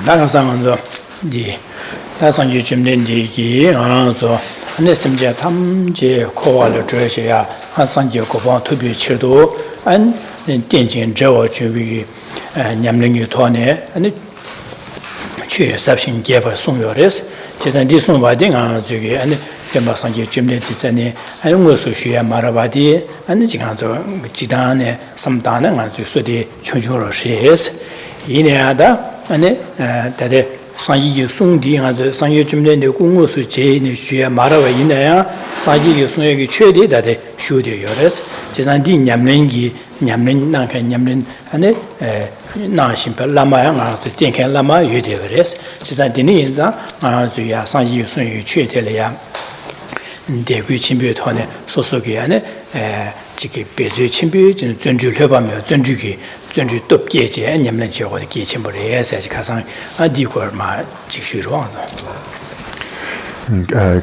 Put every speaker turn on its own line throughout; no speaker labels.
나가 상황도 이 다선 요즘된디기 알아서 안내심제 탐제 코와를 저셔야 한상제 고방 투비 치도 안 된진 저어 주비 냠릉이 토네 아니 취 삽신 개발 송요레스 지산디 송바딩아 저기 아니 gembasangi jumne titsani ayunggo su shuya marabadi ane jiganzo jidane samdana nganzu sudi chunchuro shes ineada ane tade sangi sungdi nganzu sangi jumne ne kungo su je ne shuya maraba inaya sangi sungye chöde dade shude yores jizandi nyamlengi nyamlen nanka nyamlen ane na simple lama ya nganzu tenken lama yode yores jizandi ni inza nganzu ya sangi sungye chöde ya 대구 친구 토네 소소기 안에 지기 배주 친구 전주 해봐면 전주기 전주 dob계제 냠는 지역의 기침벌에 해서 가상 아디고마 직수로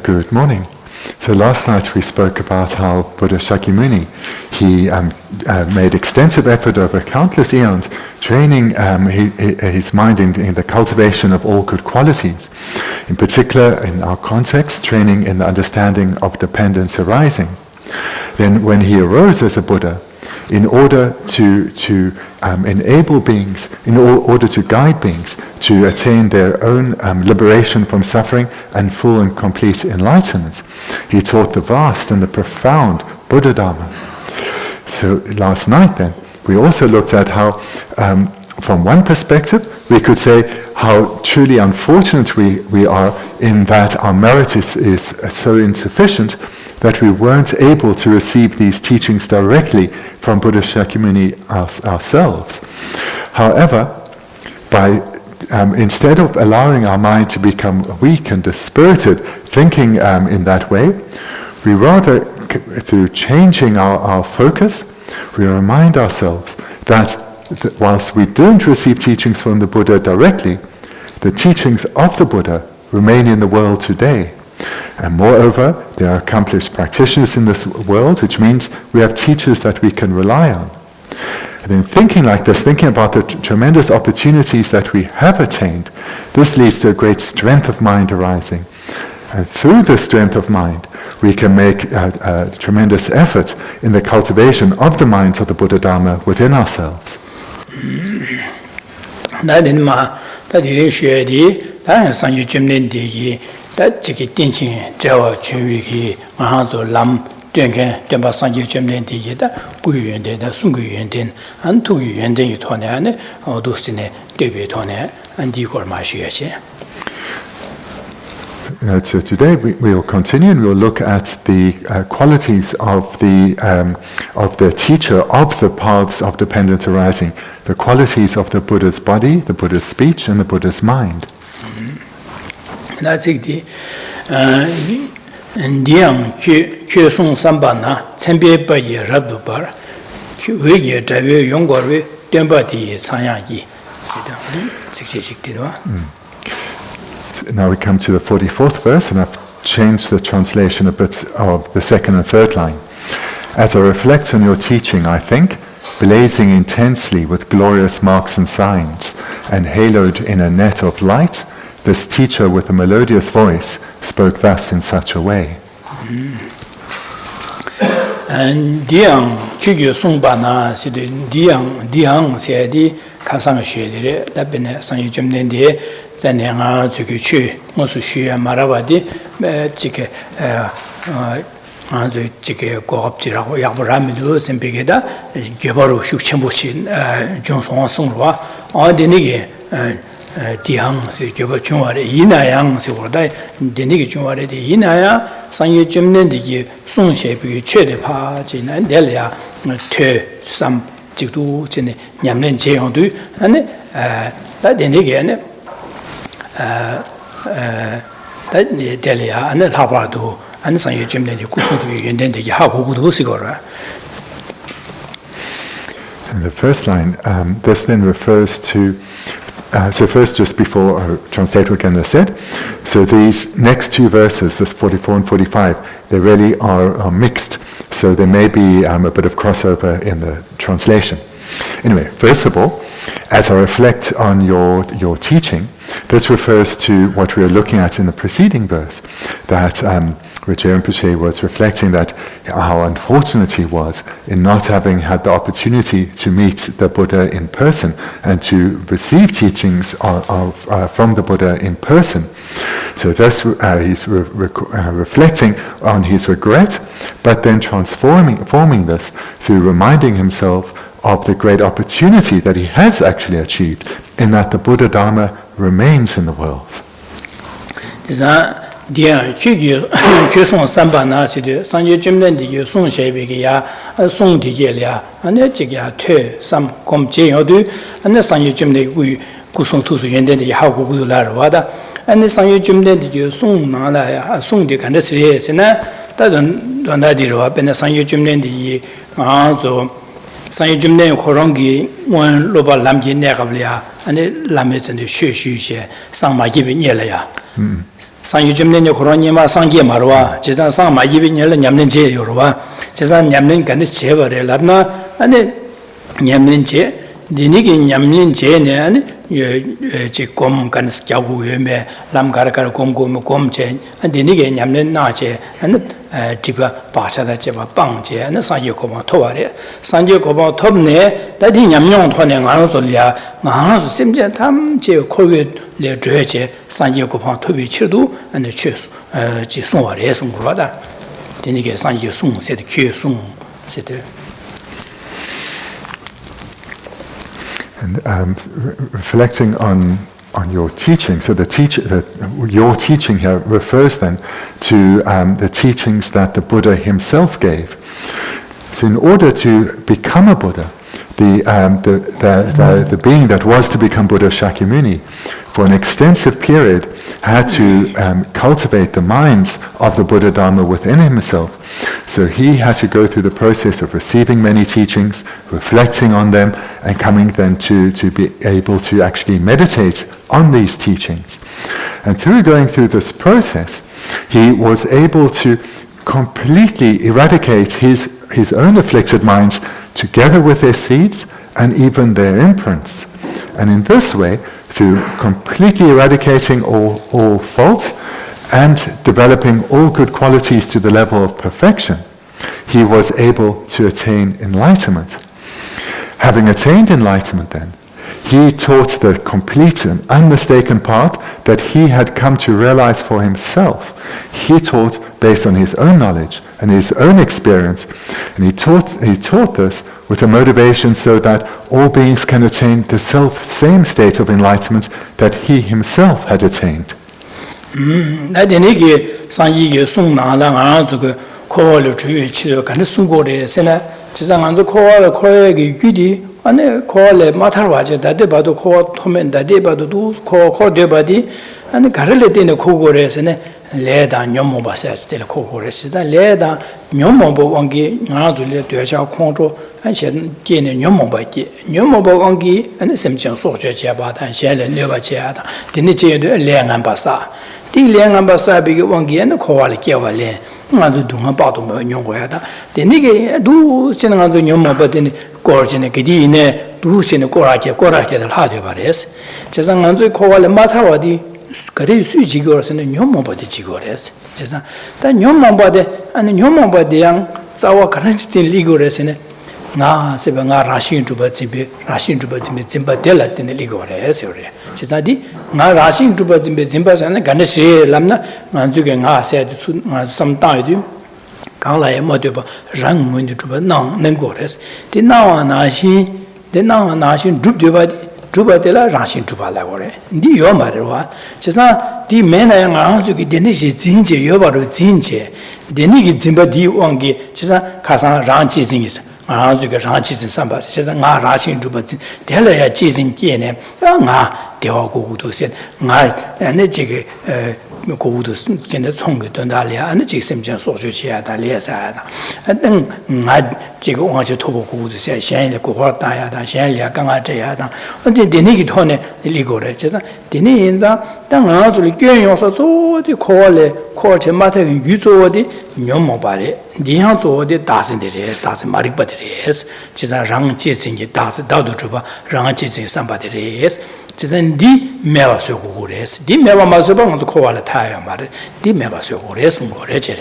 Good morning. So last night we spoke about how Buddha Shakyamuni, he made extensive effort over countless eons, training his mind in the cultivation of all good qualities. In particular, in our context, training in the understanding of dependence arising. Then when he arose as a Buddha, in order to enable beings, in order to guide beings to attain their own liberation from suffering and full and complete enlightenment, he taught the vast and the profound Buddha Dharma. So last night then, we also looked at how, from one perspective, we could say how truly unfortunate we are in that our merit is so insufficient that we weren't able to receive these teachings directly from Buddha Shakyamuni ourselves. However, by instead of allowing our mind to become weak and dispirited, thinking in that way, we rather, through changing our focus, we remind ourselves that whilst we don't receive teachings from the Buddha directly, the teachings of the Buddha remain in the world today. And moreover, there are accomplished practitioners in this world, which means we have teachers that we can rely on. And then thinking like this, thinking about the tremendous opportunities that we have attained, this leads to a great strength of mind arising. And through the strength of mind, we can make a tremendous effort in the cultivation of the minds of the Buddha Dharma within ourselves.
Jiki Tinchin Jawa Chuiki Mahanzo Lam Duncan Demba Sangi Jemden Digita, Guyunden, Sunguyunden, and two Yunden Utone, or Dusine, Devi Tone, and Digor Mashiache.
So today we will continue and we will look at the qualities of the teacher of the paths of dependent arising, the qualities of the Buddha's body, the Buddha's speech, and the Buddha's mind.
That's it. Diang Kyosung Sambana, Tempe Baye Rabdubar, Wigi Tavi Yongori, Dembati Sanyaji.
Now we come to the 44th verse, and I've changed the translation a bit of the second and third line. As I reflect on your teaching, I think, blazing intensely with glorious marks and signs, and haloed in a net of light, this teacher with a melodious voice spoke thus in such a way.
And Diang Kygyo Sungbana, Diang said, Kasang Shedire, Labine, San Yujumnendi, Zananga, Zukuchu, Mosushu, Maravadi, Chike, Anzu Chike, go up to Yaburamidu, Sempigeda, Gebaru, Shukchambushin, Johnson Songra, or the Nigi. Diang si gyoba chungware inayang si wordai denigi chungware di inaya sangye chumnen digi sung shepi che de pa chi na delia te sam jigdu chene nyamlen che yong du ane da denigi ane da delia ane lapa du ane sangye chumnen di kusung du yenden digi ha gugu du si gora.
In the first line, this then refers to so first, just before our translator again said, so these next two verses, this 44 and 45, they really are mixed. So there may be a bit of crossover in the translation. Anyway, first of all, as I reflect on your teaching, this refers to what we were looking at in the preceding verse, that Rinpoche Rinpoche was reflecting that how unfortunate he was in not having had the opportunity to meet the Buddha in person and to receive teachings from the Buddha in person. So thus he's reflecting on his regret, but then transforming this through reminding himself of the great opportunity that he has actually achieved, in that the Buddha Dharma remains in the world.
Sang jumne korongi wan loba lamji negablia ane lames and shushe sang magibi nyelaya. Sang jumne korongi ma sangye marwa, jizan sang magibi nyela nyamnen je yorwa, jizan nyamnen ganis chevare labna ane nyamnen je, dinigi nyamnen je ne ane je gom ganis gyagu yume, lam karakara gom je, dinigi nyamnen na je, ane tiba pasada jeba bangje na sanje koba toware sanje koba topne dadi nyamnyong thone ngaro solya ngaro simje tam je kowe le jeje sanje koba tobi chidu ane che ji sonware songroda dinige sanje song se de kye song se de.
And reflecting on your teaching, so your teaching here refers then to the teachings that the Buddha himself gave. So in order to become a Buddha, the being that was to become Buddha, Shakyamuni, for an extensive period had to cultivate the minds of the Buddha Dharma within himself. So he had to go through the process of receiving many teachings, reflecting on them, and coming then to be able to actually meditate on these teachings. And through going through this process, he was able to completely eradicate his own afflicted minds together with their seeds and even their imprints. And in this way, through completely eradicating all faults and developing all good qualities to the level of perfection, he was able to attain enlightenment. Having attained enlightenment then, he taught the complete and unmistaken path that he had come to realize for himself. He taught based on his own knowledge and his own experience, and he taught this with a motivation so that all beings can attain the same state of enlightenment that he himself had attained.
ane koale matarwaje dade bado ko tomen dade bado du ko de badi ane garele tene kogoresene leda nyomo basas tele kogoresida leda nyomo bo wangi ngazule deja kontro anchen gene nyomo bo wangi ane semchen soje jeba dan shele neba jeda dine je de lengan basa di lengan basa bi wangi ane koale kewale ngazu dunga bado mo nyonggoyada dine ge du sene ngazu nyomo bodene gorjine gidine dushine gorake dal hade bares 제가 간주 코발에 마타와디 그래 수지 거스는 뇽모바디 지거레스 제가 다 뇽모바데 아니 뇽모바데양 자와 가르치tin 리고레스네 나 세베가 라신 주바지베 짐바델라tin 리고레스 요레 제가디 나 라신 주바짐베 짐바사네 간시 람나 간주게 나 세드 나 삼다이디 강라에 뭐되바 랑문이 주바 나는 거레스 디나와 나시 줍되바디 주바텔라 라신 주발라 거래 니 요마르와 제가 디 메나양 아주기 데니시 진제 요바로 진제 데니기 짐바디 왕기 제가 가상 랑지진이스 아주기 랑지진 삼바 제가 나 라신 주바진 델라야 지진 끼네 나 대화고구도 셋 나 안에 지게 고우도 진짜 총기 된다리야 안에 지심전 소주치야다 리야사다 등 지금 와서 토보 고우도现在고화 다야다 现在刚刚这样的而且되는 돈에 리고래 그래서 되는 인자当然就是捐用所做的考前马太宇宙的苗毛巴的你想做的大神的人大神马里巴的人其实让阶层的大道德主吧让阶层上巴的人其实你没有学过的你没有嘛学吧我就考了太阳嘛的你没有学过的送过来这的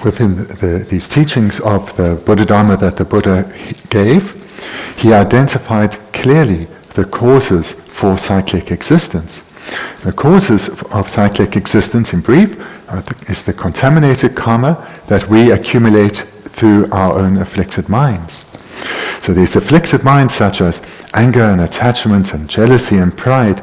Within these teachings of the Buddha-dharma that the Buddha gave, he identified clearly the causes for cyclic existence. The causes of cyclic existence, in brief, is the contaminated karma that we accumulate through our own afflicted minds. So these afflicted minds, such as anger and attachment and jealousy and pride,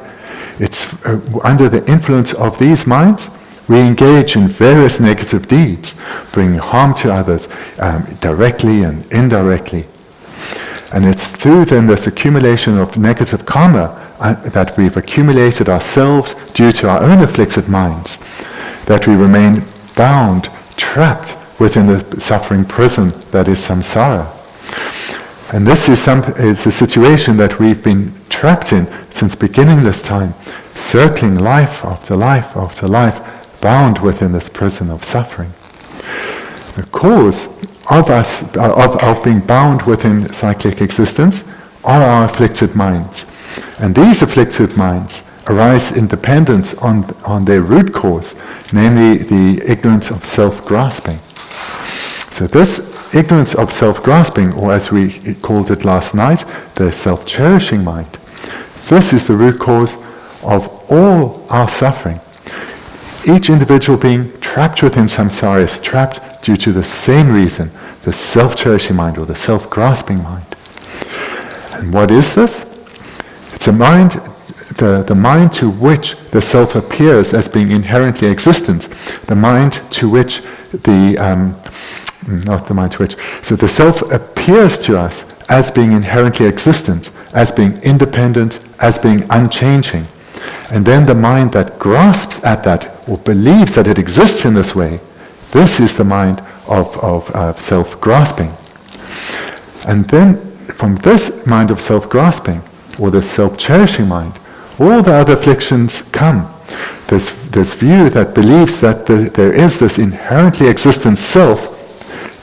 it's under the influence of these minds we engage in various negative deeds, bringing harm to others directly and indirectly. And it's through then this accumulation of negative karma that we've accumulated ourselves due to our own afflicted minds, that we remain bound, trapped within the suffering prison that is samsara. And this is a situation that we've been trapped in since beginningless time, circling life after life after life, bound within this prison of suffering. The cause of us of being bound within cyclic existence are our afflicted minds, and these afflicted minds arise in dependence on their root cause, namely the ignorance of self-grasping. So this ignorance of self-grasping, or as we called it last night, the self-cherishing mind, this is the root cause of all our suffering. Each individual being trapped within samsara is trapped due to the same reason, the self-cherishing mind or the self-grasping mind. And what is this? It's a mind, the mind to which the self appears as being inherently existent, the mind to which not the mind to which, so the self appears to us as being inherently existent, as being independent, as being unchanging. And then the mind that grasps at that or believes that it exists in this way, this is the mind of self-grasping. And then from this mind of self-grasping, or the self-cherishing mind, all the other afflictions come. This view that believes that there is this inherently existent self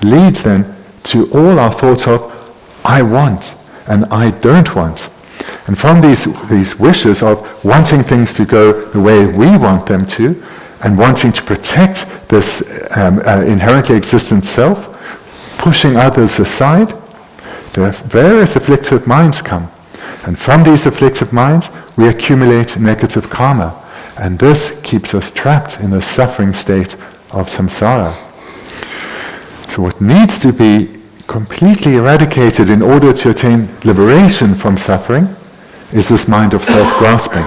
leads then to all our thoughts of I want and I don't want. And from these wishes of wanting things to go the way we want them to, and wanting to protect this inherently existent self, pushing others aside, the various afflicted minds come. And from these afflicted minds, we accumulate negative karma. And this keeps us trapped in the suffering state of samsara. So what needs to be completely eradicated in order to attain liberation from suffering is this mind of self-grasping.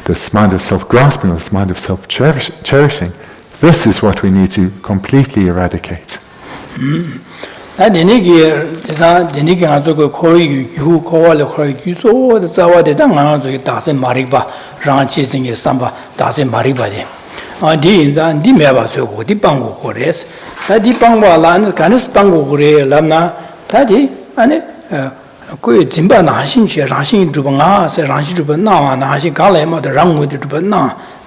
This mind of self-grasping, this mind of self-cherishing. This is what we need to completely eradicate.
그 진바 나신체 라신 주방아 세 라신 주방 나와 나신 갈래마도 랑고도 주방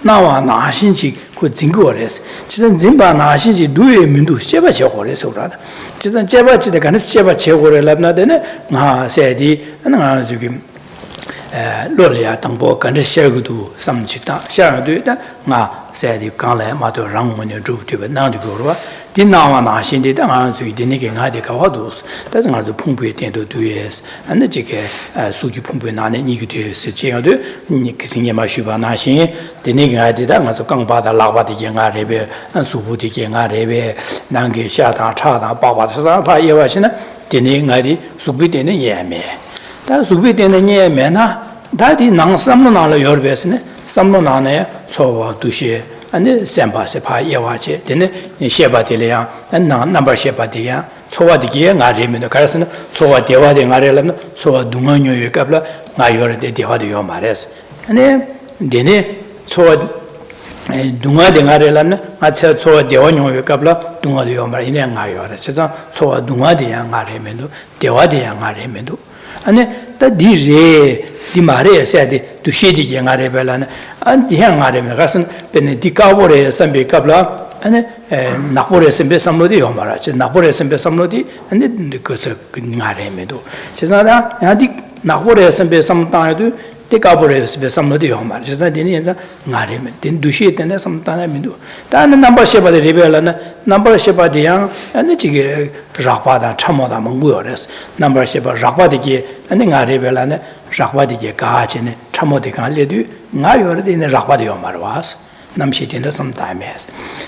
나와 나신치 그 진거레스 진짜 진바 나신치 누에 민도 셰바 제고레서 그러다 진짜 제바치데 가는 셰바 제고레 랍나데네 나 세디 나 저기 로리아 당보 간데 셰고도 삼치다 샤르도다 나 세디 갈래마도 랑고도 주고 나도 그러와 디나와 나신데 당한 저기 디니게 나데 가와도스 다른 아주 풍부에 된도 두에스 안데 지게 수기 풍부에 나네 이게 되스 제가도 니기신게 마슈바 나신 디니게 나데다 가서 강바다 라바데 갱아레베 수부디 갱아레베 난게 샤다 차다 바바사사 파예와시나 디니게 나디 수비데는 예메 다 수비데는 예메나 다디 낭삼노나로 여르베스네 삼노나네 소와 두시 아니 셈바세 파 예와체 되네 셰바딜이야 나 넘버 셰바디야 소와디게 나리면 가르스는 소와 대화대 나래라면 소와 둥어녀에 갑라 나요르데 대화도 요 말했어. 아니 내내 소와 둥어대 나래라면 아차 소와 대화녀에 갑라 둥어도 요 말 이내 나요르. 세상 소와 둥어대 나래면도 대화대 나래면도 아니 다디레 디 말에 세데 두시디게 나래벨라는 안 디향 나래면 가선 베네 디카보레 삼베 갑라 아니 나보레 선배 삼로디 요마라지 나보레 선배 삼로디 아니 그서 나래메도 제사다 야디 나보레 선배 삼타에도 데카보레 선배 삼로디 요마라 제사디니 연자 나래메 딘 두시에 때네 삼타나미도 다는 넘버 셰바데 리벨라나 넘버 셰바디야 아니 지게 라바다 참모다 먹고요레스 넘버 셰바 라바디게 아니 나래벨라나 라바디게 가치네 참모데 간레도 나요르디네 라바디 요마라와스 남시티는 sometimes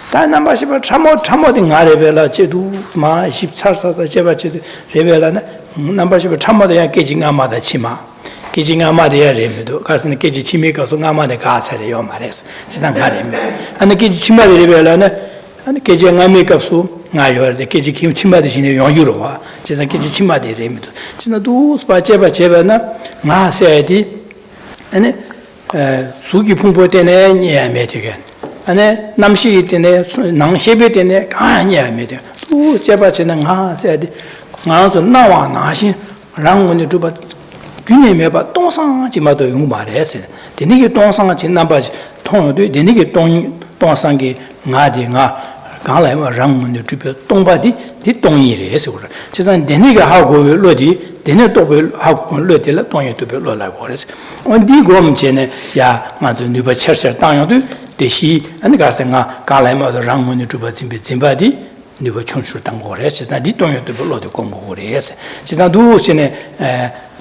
다 남바시바 참모디 나레벨라 제도 마 14사다 제바체도 레벨라나 남바시바 참모디야 깨진가마다 치마 깨진가마디야 레메도 가스는 깨지 치미 가서 나마데 가사래요 말했어 세상 가레메 아니 깨지 치마디 레벨라나 아니 깨지 나미 값수 나요르데 깨지 김 치마디 지네 용유로 와 세상 깨지 치마디 레메도 진짜도 스파체바체바나 나세디 아니 수기 풍부 때문에 니야메 되게 아니 남시 때문에 낭셰베 때문에 가니야메 돼. 또 제바지는 하세디 나서 나와 나신 랑원이 두바 균에메 봐 동상지마도 용 말했어. 되니게 동상 진남바지 통도 되니게 동상게 나디가 강라이마 랑문이 두베 동바디 디 동이래서 그래. 세상 되니가 하고 로디 되네 또별 하고 로디라 동이 두베 로라고 그래서 어디 고음제네 야 맞아 누바 철철 땅여도 대시 아니 가서가 강라이마도 랑문이 두바 짐바디 누바 춘출 땅 거래. 세상 디 동이 두베 로디 공부 그래서 세상 두시네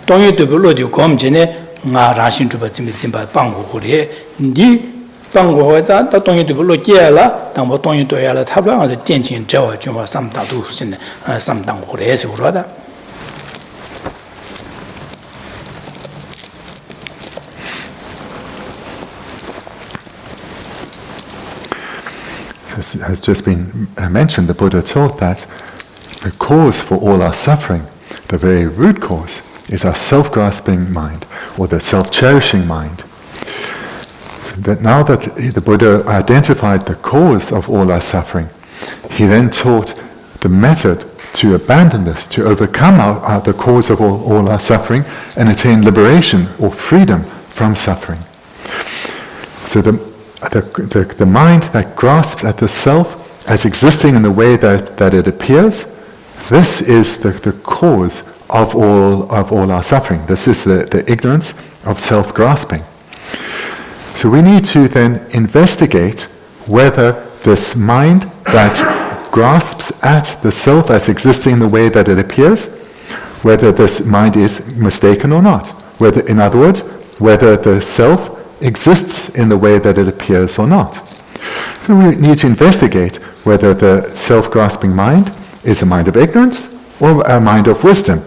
동이 두베 로디 고음제네 나 라신 두바 짐바 방고 그래. 니 방고자 다 동의도 불로 깨라 당뭐 동의도 해라 타블랑도 땡진 저와 좀 삼다도 신네 삼당 그래서 그러다
As has just been mentioned, the Buddha taught that the cause for all our suffering, the very root cause, is our self-grasping mind or the self-cherishing mind. That now that the Buddha identified the cause of all our suffering, he then taught the method to abandon this, to overcome the cause of all our suffering and attain liberation or freedom from suffering. So the mind that grasps at the self as existing in the way that it appears, this is the cause of all our suffering. This is the ignorance of self-grasping. So we need to then investigate whether this mind that grasps at the self as existing in the way that it appears, whether this mind is mistaken or not. Whether, in other words, whether the self exists in the way that it appears or not. So we need to investigate whether the self-grasping mind is a mind of ignorance or a mind of wisdom.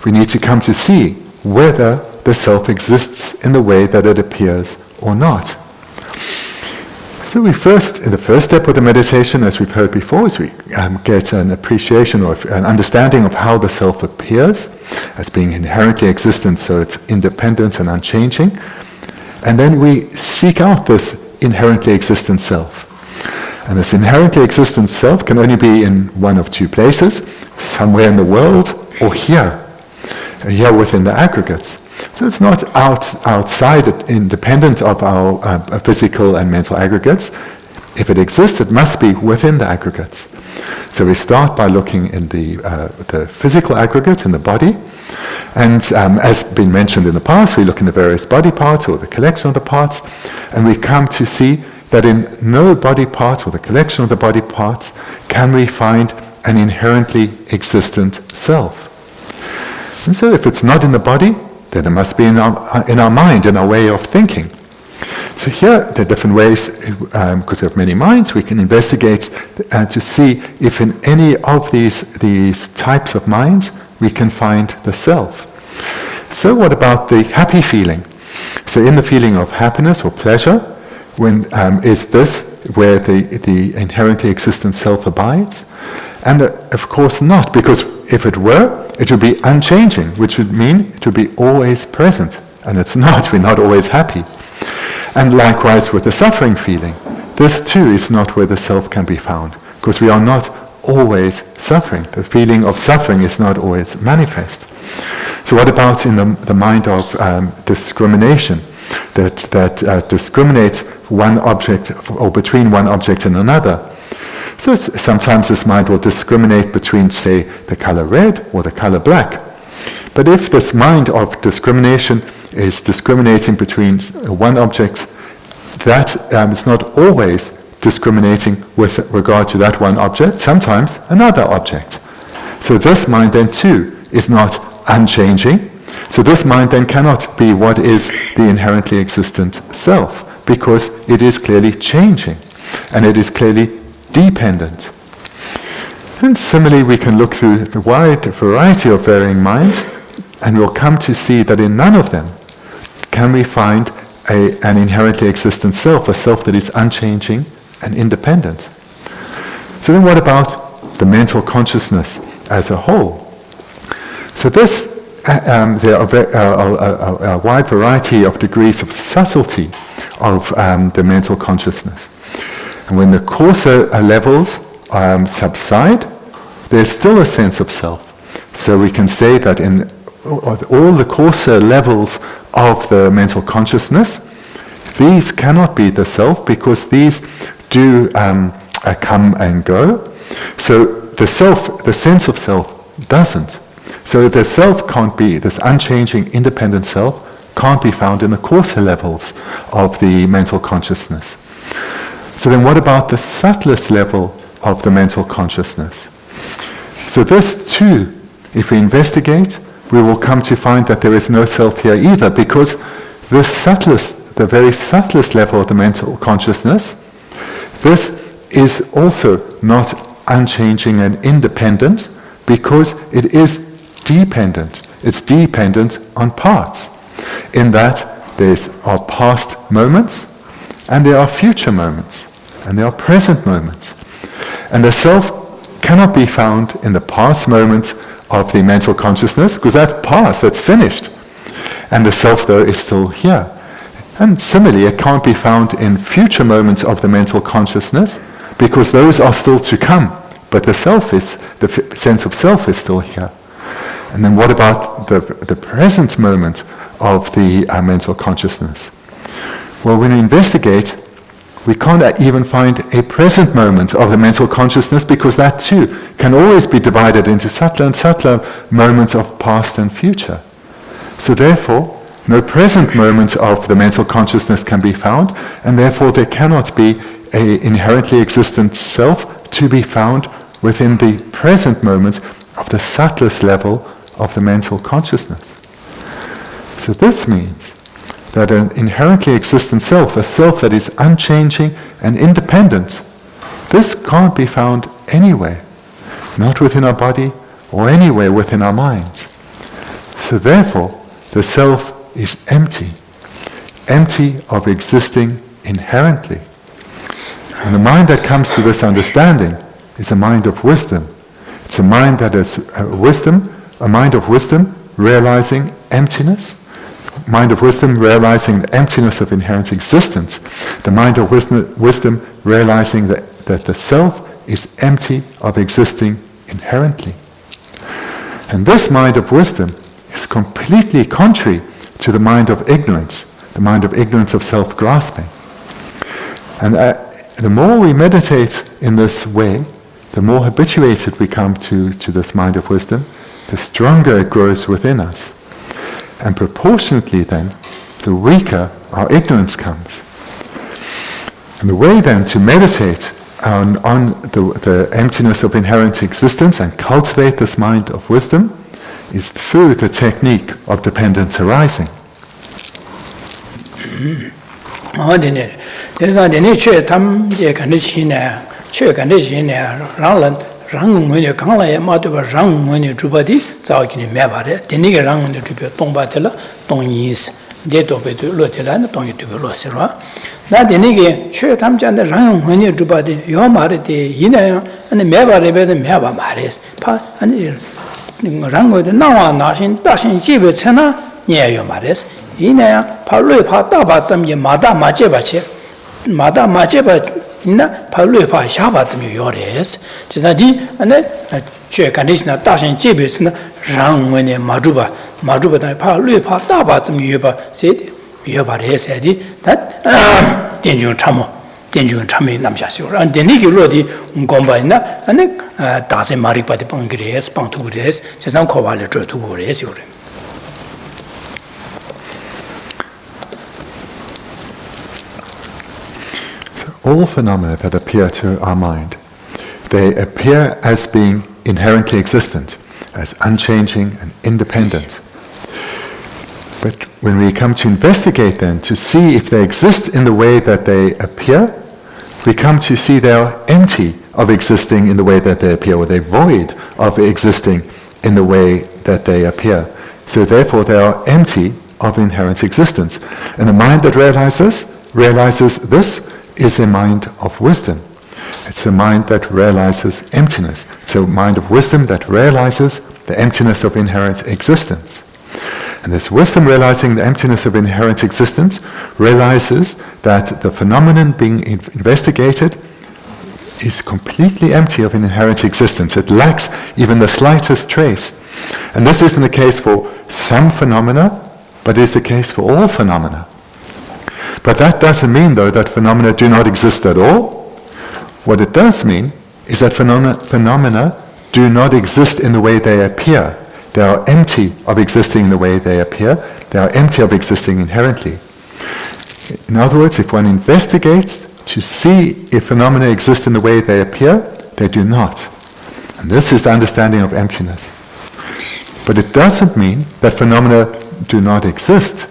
We need to come to see whether the self exists in the way that it appears or not. So the first step of the meditation, as we've heard before, is we get an appreciation or an understanding of how the self appears as being inherently existent, so it's independent and unchanging. And then we seek out this inherently existent self. And this inherently existent self can only be in one of two places, somewhere in the world or here within the aggregates. So it's not outside, independent of our physical and mental aggregates. If it exists, it must be within the aggregates. So we start by looking in the physical aggregate in the body. And as been mentioned in the past, we look in the various body parts or the collection of the parts, and we come to see that in no body part or the collection of the body parts can we find an inherently existent self. And so if it's not in the body, then it must be in our mind, in our way of thinking. So here, there are different ways, because we have many minds, we can investigate to see if in any of these types of minds we can find the self. So what about the happy feeling? So in the feeling of happiness or pleasure, is this where the inherently existent self abides? And of course not, because if it were, it would be unchanging, which would mean it would be always present. And it's not, we're not always happy. And likewise with the suffering feeling, this too is not where the self can be found, because we are not always suffering. The feeling of suffering is not always manifest. So what about in the mind of discrimination, that discriminates one object or between one object and another? So sometimes this mind will discriminate between, say, the color red or the color black. But if this mind of discrimination is discriminating between one object, that is not always discriminating with regard to that one object, sometimes another object. So this mind then too is not unchanging. So this mind then cannot be what is the inherently existent self, because it is clearly changing and it is clearly dependent. And similarly we can look through the wide variety of varying minds, and we'll come to see that in none of them can we find an inherently existent self, a self that is unchanging and independent. So then what about the mental consciousness as a whole? So this, there are a wide variety of degrees of subtlety of the mental consciousness. And when the coarser levels subside, there's still a sense of self. So we can say that in all the coarser levels of the mental consciousness, these cannot be the self, because these do come and go. So the self, the sense of self, doesn't. So the self can't be, this unchanging, independent self, can't be found in the coarser levels of the mental consciousness. So then what about the subtlest level of the mental consciousness? So this too, if we investigate, we will come to find that there is no self here either, because this subtlest, the very subtlest level of the mental consciousness, this is also not unchanging and independent, because it is dependent. It's dependent on parts, in that there are past moments, and there are future moments, and there are present moments. And the self cannot be found in the past moments of the mental consciousness, because that's past, that's finished. And the self, though, is still here. And similarly, it can't be found in future moments of the mental consciousness, because those are still to come. But the self is, the sense of self is still here. And then what about the present moment of the mental consciousness? Well, when we investigate, we can't even find a present moment of the mental consciousness, because that too can always be divided into subtler and subtler moments of past and future. So therefore, no present moment of the mental consciousness can be found, and therefore there cannot be an inherently existent self to be found within the present moments of the subtlest level of the mental consciousness. So this means that an inherently existent self, a self that is unchanging and independent, this can't be found anywhere, not within our body or anywhere within our minds. So therefore, the self is empty of existing inherently. And the mind that comes to this understanding is a mind of wisdom. It's a mind that is wisdom, a mind of wisdom realizing emptiness, mind of wisdom realizing the emptiness of inherent existence, the mind of wisdom realizing that the self is empty of existing inherently. And this mind of wisdom is completely contrary to the mind of ignorance of self-grasping. And the more we meditate in this way, the more habituated we come to this mind of wisdom, the stronger it grows within us. And proportionately then, the weaker our ignorance comes. And the way then to meditate on the emptiness of inherent existence and cultivate this mind of wisdom is through the technique of dependence arising.
rang when you can't lay a mother rang when you drupadi, Zaukini Mavare, the nigger rang when you drupa Tonbatella, Tong is 데도베도 로텔라는 동유튜브 로스로 나 되니게 최 담자는 랑 원이 주바데 요 말에데 이나요 아니 매바레베데 매바 말레스 파 아니 랑고도 나와 나신 다신 집에 채나 녀요 말레스 이나야 팔로에 파다 바점이 마다 마제바체 마다 마제바 이나 팔로에 파 샤바점이 요레스 지사디 아니 최 간디스나 다신 집에스나 랑원에 마주바다 팔로에 파다 바점이 요바 세디 요바레세디 다 denjung chamo namshasyo and denigi lodi ngombaina ane dase marikpa de pangres pangtugres chesam khowale tugures yore
all phenomena that appear to our mind, they appear as being inherently existent, as unchanging and independent. But when we come to investigate them, to see if they exist in the way that they appear, we come to see they are empty of existing in the way that they appear, or they're void of existing in the way that they appear. So therefore they are empty of inherent existence. And the mind that realizes this is a mind of wisdom. It's a mind that realizes emptiness. It's a mind of wisdom that realizes the emptiness of inherent existence. And this wisdom realizing the emptiness of inherent existence realizes that the phenomenon being investigated is completely empty of inherent existence. It lacks even the slightest trace. And this isn't the case for some phenomena, but is the case for all phenomena. But that doesn't mean, though, that phenomena do not exist at all. What it does mean is that phenomena do not exist in the way they appear. They are empty of existing in the way they appear. They are empty of existing inherently. In other words, if one investigates to see if phenomena exist in the way they appear, they do not. And this is the understanding of emptiness. But it doesn't mean that phenomena do not exist.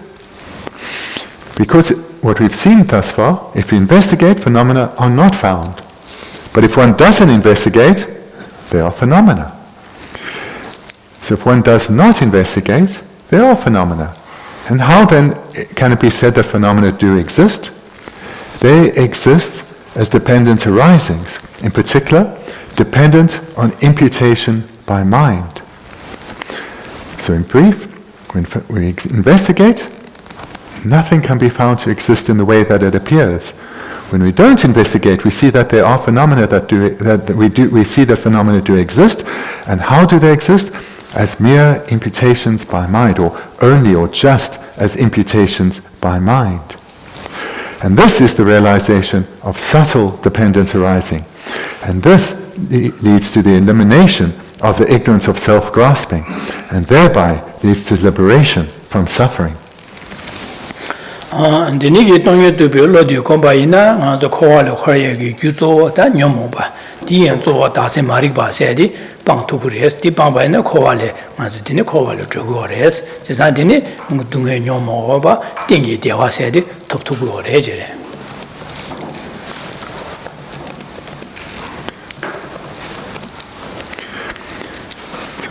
Because what we've seen thus far, if we investigate, phenomena are not found. But if one doesn't investigate, they are phenomena. So if one does not investigate, they are phenomena. And how then can it be said that phenomena do exist? They exist as dependent arisings, in particular, dependent on imputation by mind. So in brief, when we investigate, nothing can be found to exist in the way that it appears. When we don't investigate, we see that there are phenomena we see that phenomena do exist. And how do they exist? As mere imputations by mind, or only or just as imputations by mind. And this is the realization of subtle dependent arising. And this leads to the elimination of the ignorance of self-grasping, and thereby leads to liberation from suffering.
Denigi tongye to be lodi kombaina, the koala horegi guzo, that nyomoba, Dienzo, Dase Marikba said, Pangtugures, the Pambaina koale, Mazutine koala jogores, Jazadine, Dunge nyomoba, Dingi deva said, Toptugu regere.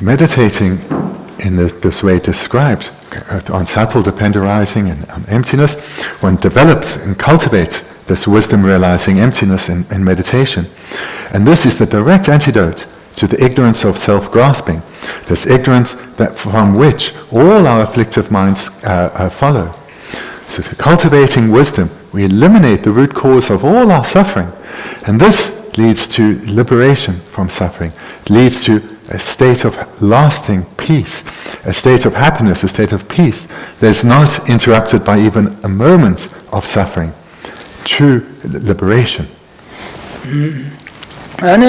Meditating in this way described, on subtle dependent arising and on emptiness, one develops and cultivates this wisdom realizing emptiness in meditation. And this is the direct antidote to the ignorance of self-grasping, this ignorance from which all our afflictive minds follow. So cultivating wisdom, we eliminate the root cause of all our suffering. And this leads to liberation from suffering. It leads to a state of lasting peace, a state of happiness, a state of peace that is not interrupted by even a moment of suffering. True liberation.
And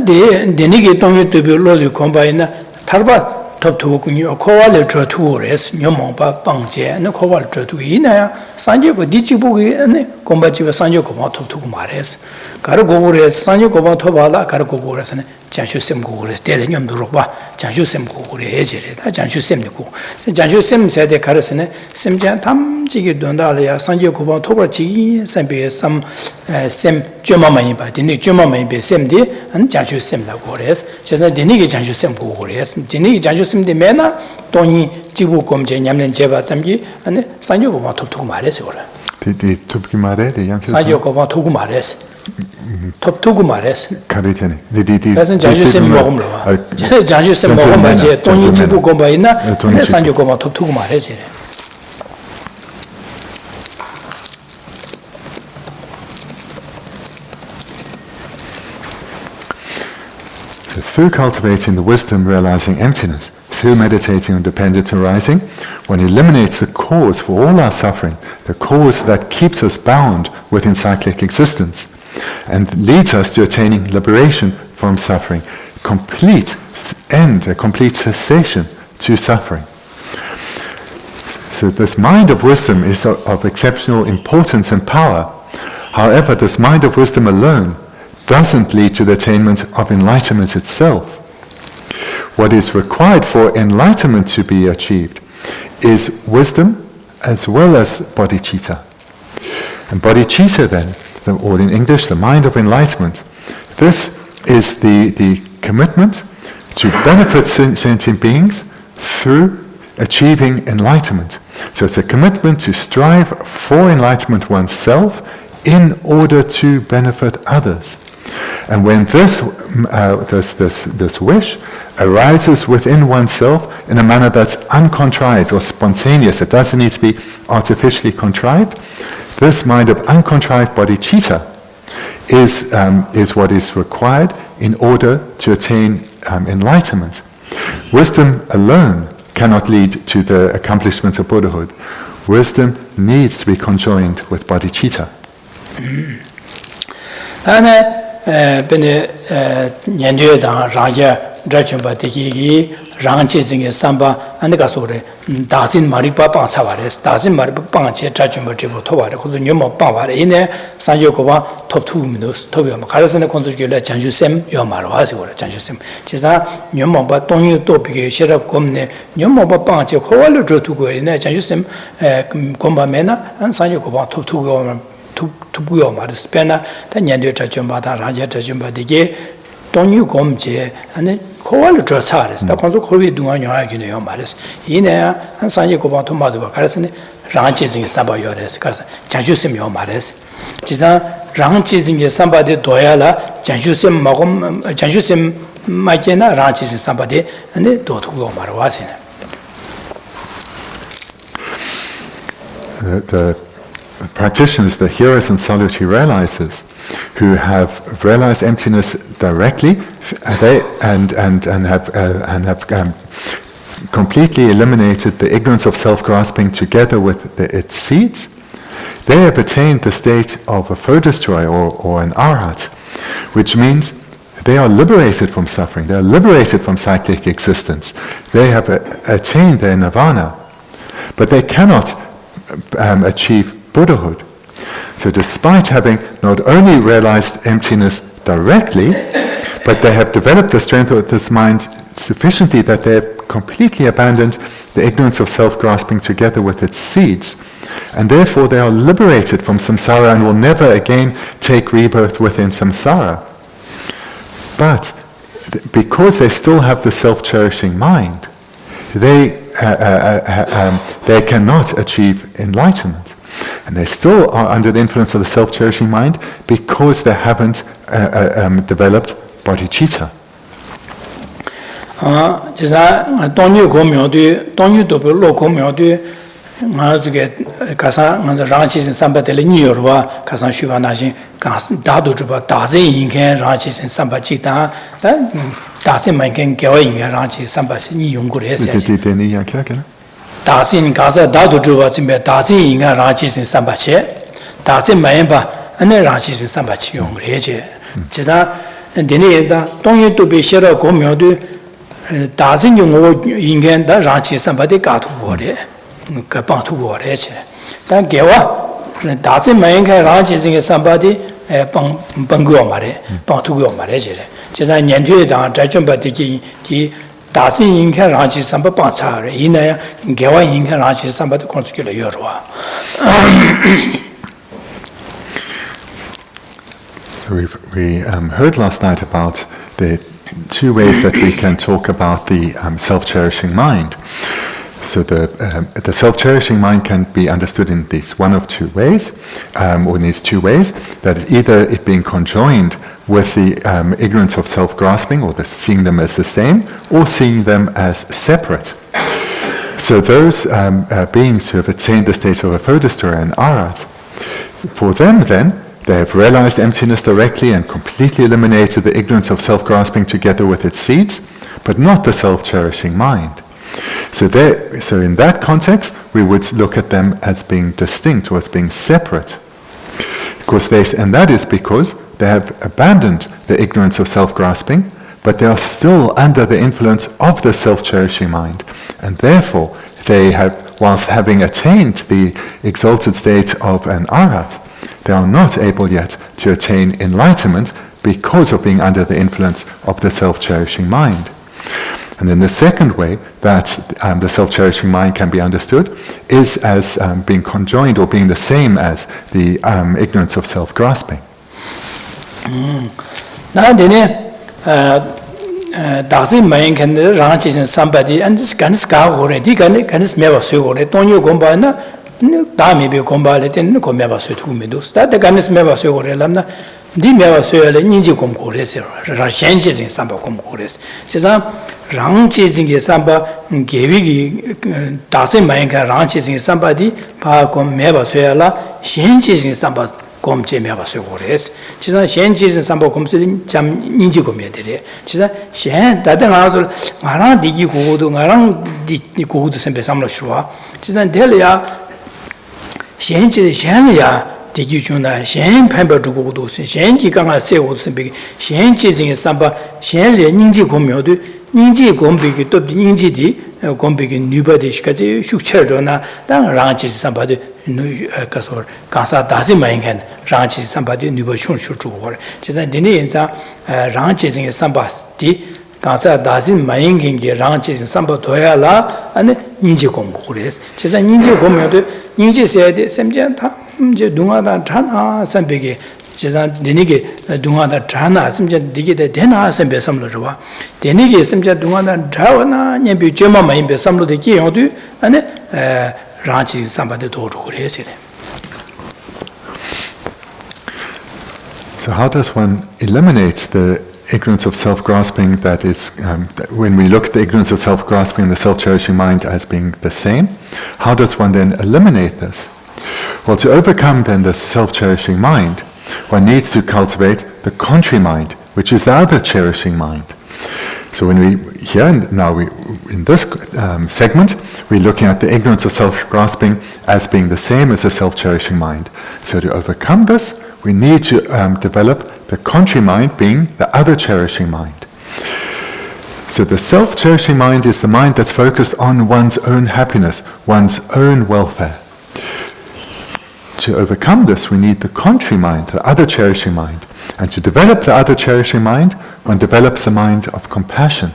the tongue to be lodi combine Tarba top to Koala Tratures, Yomomba, Bangje, and Koala Tratuina, Sanjo Dichibugi, and Combativa Sanjo Komato to Mares, Caragores, Sanjo Komatobala, Caragores, and Janshusem Gores, Delenium Duroba, Janshusem Gure, Janshusem the Go. Janshusem said the Carasene, Semjan Tam, Jigi Dondalia, Sanjo Komatoba Chi, Sembe, some Sem Germany, but the German may be Semdi, and Janshusem the Gores, just like the Nigi Janshusem Gores, the Nigi Janshusem simde mena toni jibu komje nyamlen jeba zamgi ane sanjo ko ma toptu고 말했어 그래.
The Tubki Mare, the young
sanjo ko ma tu고 말했어. toptu고 말했어.
Karitene.
그래서 자주심 먹음로 와. 자주심 먹으면 이제 돈이 지고 공부 있나? 산조 공부 톱투고 말해지.
Through cultivating the wisdom realizing emptiness, through meditating on dependent arising, one eliminates the cause for all our suffering, the cause that keeps us bound within cyclic existence, and leads us to attaining liberation from suffering, complete end, a complete cessation to suffering. So this mind of wisdom is of exceptional importance and power. However, this mind of wisdom alone doesn't lead to the attainment of enlightenment itself. What is required for enlightenment to be achieved is wisdom as well as bodhicitta. And bodhicitta then, or in English, the mind of enlightenment, this is the commitment to benefit sentient beings through achieving enlightenment. So it's a commitment to strive for enlightenment oneself in order to benefit others. And when this wish arises within oneself in a manner that's uncontrived or spontaneous, it doesn't need to be artificially contrived, this mind of uncontrived bodhicitta is what is required in order to attain enlightenment. Wisdom alone cannot lead to the accomplishment of Buddhahood. Wisdom needs to be conjoined with bodhicitta.
Bene Nyandu dan Raja Drachumba Tiki, Ranchi Singh Samba, and the Gasore, Dazin Maripa Pansavares, Dazin Maripa Panche, Drachumba Tribu Tovar, Kuzunyamo Pavar, in there, Sanjokova, top 2 minutes, Tobium, Karasan Conjugula, Janjusem, Yomaras, or Janjusem. Chisa, Yomoba, Tony Topic, Sherab Comne, Yomoba Panche, Koala Drew to go in there, Janjusem, Comba Mena, and Sanjokova, top 2 to go on Spena, the Nyandu Chachumba, Raja Chachumba Dige, Tony Gomje, and then Koala Drossaris, the Consul Kori Duan Maris, in air, and Sanjokova to Madua, Carson, ranching Sabayores, Janjusim Yomares. Chisa, ranching somebody Doyala, Janjusim Magum, Janjusim Makena, ranching somebody, and the Dotu Marwasin.
The practitioners, the hearers and solitary realizers, who have realized emptiness directly, and have completely eliminated the ignorance of self-grasping together with its seeds, they have attained the state of a foe destroyer or an arhat, which means they are liberated from suffering, they are liberated from cyclic existence, they have attained their nirvana, but they cannot achieve Buddhahood. So despite having not only realized emptiness directly, but they have developed the strength of this mind sufficiently that they have completely abandoned the ignorance of self-grasping together with its seeds, and therefore they are liberated from samsara and will never again take rebirth within samsara. But because they still have the self-cherishing mind, they cannot achieve enlightenment. And they still are under the influence of the self-cherishing mind because they haven't developed bodhicitta.
다신 가서 나도 주어지면 다진 인간 라지신 삼바체 다진 마연바 안에 라지신 삼바치 용그래제 제가 데네자 동의도 비셔로 고묘도 다진 용어 인간 다 라지 삼바데 가투고래 그 방투고래제 단 개와 다진 마연가 라지신 삼바데 방방고 말에 방투고 말해제 제가 년도에 다 자존바데기 기 다시 인간 라지 삼바 빠차래 이나야 개와 인간 라지 삼바도 건축을 열어와.
We heard last night about the two ways that we can talk about the self-cherishing mind. So the self-cherishing mind can be understood in these one of two ways, or in these two ways, that is either it being conjoined with the ignorance of self-grasping, or seeing them as the same, or seeing them as separate. So those beings who have attained the state of a Bodhisattva and Arhat, for them then, they have realized emptiness directly and completely eliminated the ignorance of self-grasping together with its seeds, but not the self-cherishing mind. So in that context, we would look at them as being distinct, or as being separate. And that is because they have abandoned the ignorance of self-grasping, but they are still under the influence of the self-cherishing mind. And therefore, they have, whilst having attained the exalted state of an Arhat, they are not able yet to attain enlightenment because of being under the influence of the self-cherishing mind. And then the second way that the self-cherishing mind can be understood is as being conjoined, or being the same as the ignorance of self-grasping.
Daxi main can ranch in somebody and this can scar already can smell so don't you go by na dami be combat in comeba so to me do start the gun smell so lamna di meva so ninji com cores changes in samba com cores just ranch in samba gevi daxi main can ranch in somebody pa com meva so la changes in samba komche meba so gores 지사 현지에서 삼보 komse 참 인지 kom이들이 지사 현 다들 나서 나랑 디기 고고도 나랑 디 고고도 선배 삼로 쉬와 지사 델이야 현지 현이야 디기 주나 현 판버 두고도 현지 강아 세고 선배 현지에서 삼바 현리 인지 kom요도 인지 kom비기 또 인지디 kom비기 뉴바디시까지 숙처로나 당 랑지스 삼바도 nuikasor kansa dazi maingen rangchi sambadi nubo shun shu chugore chisa dini insa rangchi sing samba di kansa dazi maingen ge rangchi sing samba doya la ane ninji gom gores chisa ninji gom yo de ninji se de semje ta je dunga da thana sambege chisa dini ge dunga da thana semje dige de dena sembe samlo rwa dini ge semje dunga da dhawana nyebi jema maimbe samlo de ge yo du ane ranchi sambade doru gurese.
So how does one eliminate the ignorance of self-grasping that is, when we look at the ignorance of self-grasping and the self-cherishing mind as being the same, how does one then eliminate this? Well, to overcome then the self-cherishing mind, one needs to cultivate the contrary mind, which is the other cherishing mind. So when we here now in this segment, we're looking at the ignorance of self-grasping as being the same as the self-cherishing mind. So to overcome this, we need to develop the contrary mind, being the other cherishing mind. So the self-cherishing mind is the mind that's focused on one's own happiness, one's own welfare. To overcome this, we need the contrary mind, the other cherishing mind. And to develop the other cherishing mind, one develops the mind of compassion.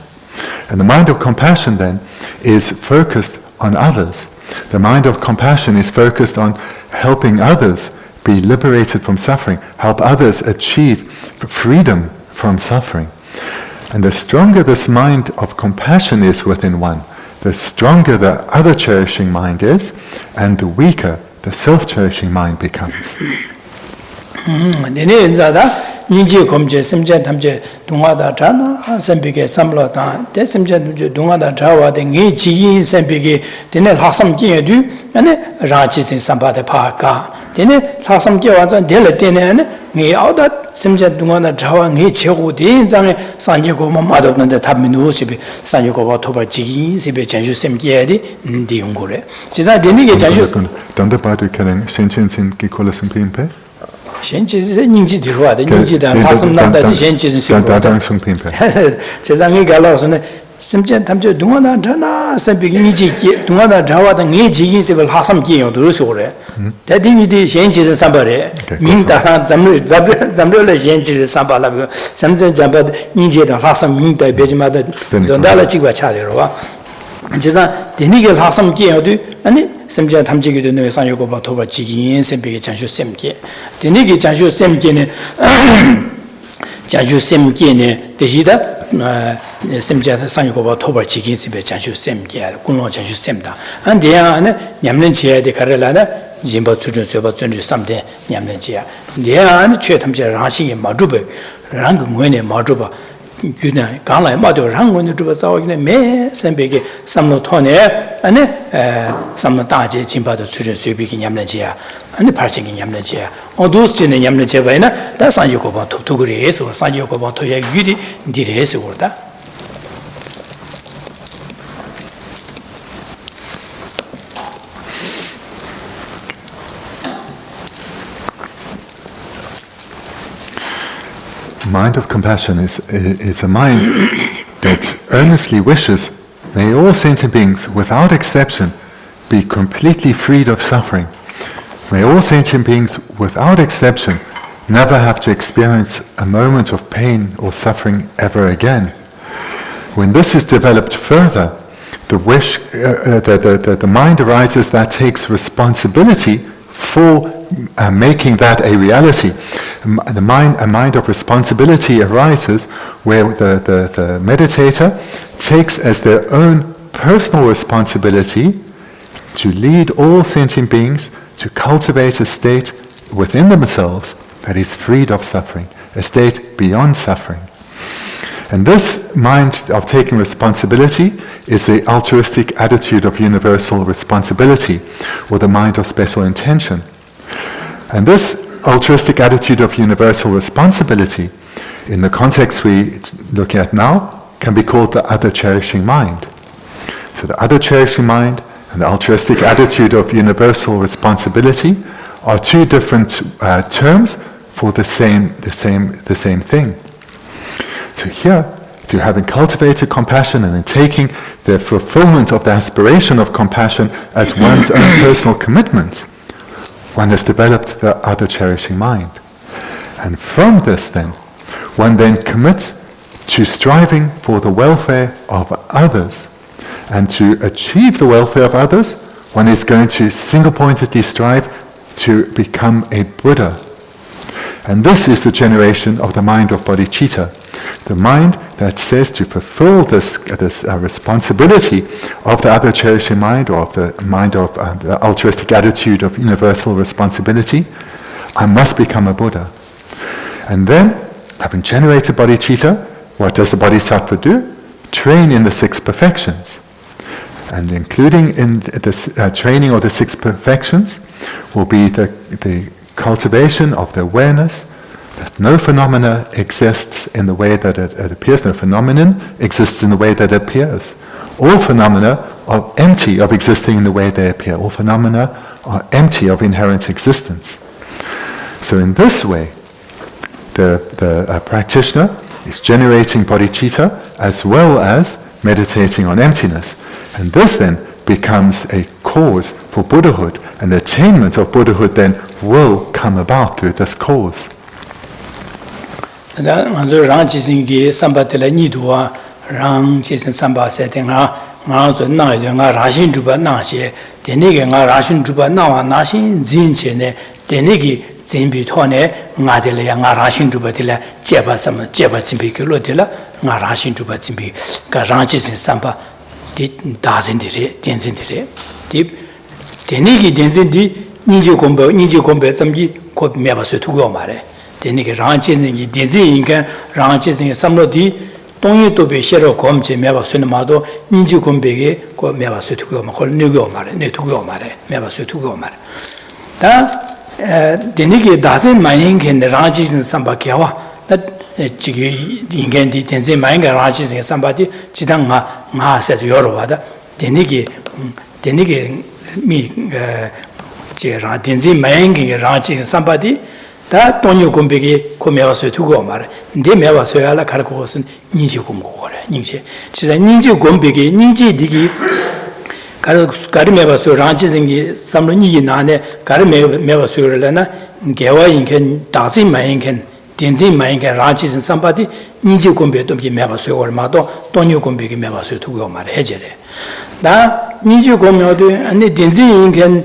And the mind of compassion then is focused on others. The mind of compassion is focused on helping others be liberated from suffering, help others achieve freedom from suffering. And the stronger this mind of compassion is within one, the stronger the other cherishing mind is, and the weaker the self-cherishing mind becomes.
ninji komje simje tamje dungada chana sembige samlo ta de simje dungada chawa de ngi chi yin sembige dene hasam ge du ane rachi sin sambade pa ka dene hasam ge wa zan dele dene ane ngi auda simje dungada chawa ngi chego de zang sanje go ma ma do de tab minu sibe sanje go ba to ba ji yin sibe janju semge de ndi yongore jiza dene ge janju
donde ba du kenen shenchen sin ge kolas pimpe
현지에서 ninji 들어와 돼. ninji다 가슴 남다지 현지에서 생.
다당성 핀페.
세상에 갈라서는 심지어 담저 동안한 전화 선비기 니지 동안한 자와다 네 지인습을 하삼기요 들으셔 그래. 대딩이디 현지에서 삼바래. 민다 잠을 현지에서 삼바라고 삼전 잡아 니지다 하삼 민다 베지마다 돈달라 찍어 차려로 와. 지사 데니게 하삼기요도 아니 심지어 담지기도 내 상요고 봐 도바 지긴 셈비게 장쇼 셈게 데니게 장쇼 셈게는 자주 셈게네 대시다 셈자 상유고바 토벌 지긴스베 자주 셈게 군로 자주 셈다 안데야는 냠는 지야데 가르라나 진보 수준 쇠바 전주 3대 냠는 지야 내야는 최탐자 라시게 마주베 랑 뭐네 마주바 그냥 강라에 마도 랑원이 주바 싸우기네 매 선배게 삼로 토네 아니 삼로 다제 진바도 수준 수비기 냠는지야 아니 발생이 냠는지야 어두스지는 냠는지 바이나 다 산유고 봐 도그리에서 산유고 봐 토야 유리 디레에서 그러다
Mind of compassion is a mind that earnestly wishes, may all sentient beings, without exception, be completely freed of suffering. May all sentient beings, without exception, never have to experience a moment of pain or suffering ever again. When this is developed further, the mind arises that takes responsibility for making that a reality. A mind of responsibility arises where the meditator takes as their own personal responsibility to lead all sentient beings to cultivate a state within themselves that is freed of suffering, a state beyond suffering. And this mind of taking responsibility is the altruistic attitude of universal responsibility, or the mind of special intention. And this altruistic attitude of universal responsibility, in the context we look at now, can be called the other cherishing mind. So the other cherishing mind and the altruistic attitude of universal responsibility are two different terms for the same thing. So here, through having cultivated compassion and then taking the fulfillment of the aspiration of compassion as one's own personal commitment, one has developed the other cherishing mind. And from this then, one then commits to striving for the welfare of others. And to achieve the welfare of others, one is going to single-pointedly strive to become a Buddha. And this is the generation of the mind of bodhicitta, the mind that says to fulfill this responsibility of the other cherishing mind, or of the mind of the altruistic attitude of universal responsibility, I must become a Buddha. And then, having generated bodhicitta, what does the bodhisattva do? Train in the 6 perfections. And including in this training of the 6 perfections will be the cultivation of the awareness that no phenomena exists in the way that it appears, no phenomenon exists in the way that it appears. All phenomena are empty of existing in the way they appear. All phenomena are empty of inherent existence. So in this way, the practitioner is generating bodhicitta as well as meditating on emptiness. And this then becomes a cause for Buddhahood, and the attainment of Buddhahood then will come about through this cause.
Zimbi tone nga de la nga rashin juba de la jeba zimbi ke lo de la nga rashin juba zimbi ga rangji sin samba di dazin de re denzin de re di denigi denzin di ninje gombe zamji ko meba so tu go mare denigi rangji sin gi denzin inga rangji sin samlo di 동이 도배 shero 검제 meba so ma do ninje gombe ge ko meba so tu go ma ko ne go mare ne tu go mare meba so tu go mare da denigi dazen mayin rangji samba kyawa that chigi ingen di tenzen mayin rangji samba di jidang ma se yoro wada denigi mi je ra tenzen mayin rangji samba di da tonyo gombege ko mewa so tugo mare de mewa so yala kar ko sin ninji gomgo gore ninji 진짜 ninji gombege ninji digi 가르메바 소 란지징이 삼로니기 나네 가르메바 소르라나 개와 인겐 다지 마인겐 딘지 마인겐 란지징 삼바디 니지 곰베도 비 메바 소르마도 돈요 곰베기 메바 소 두고 말해 해제래 나 니지 곰요도 아니 딘지 인겐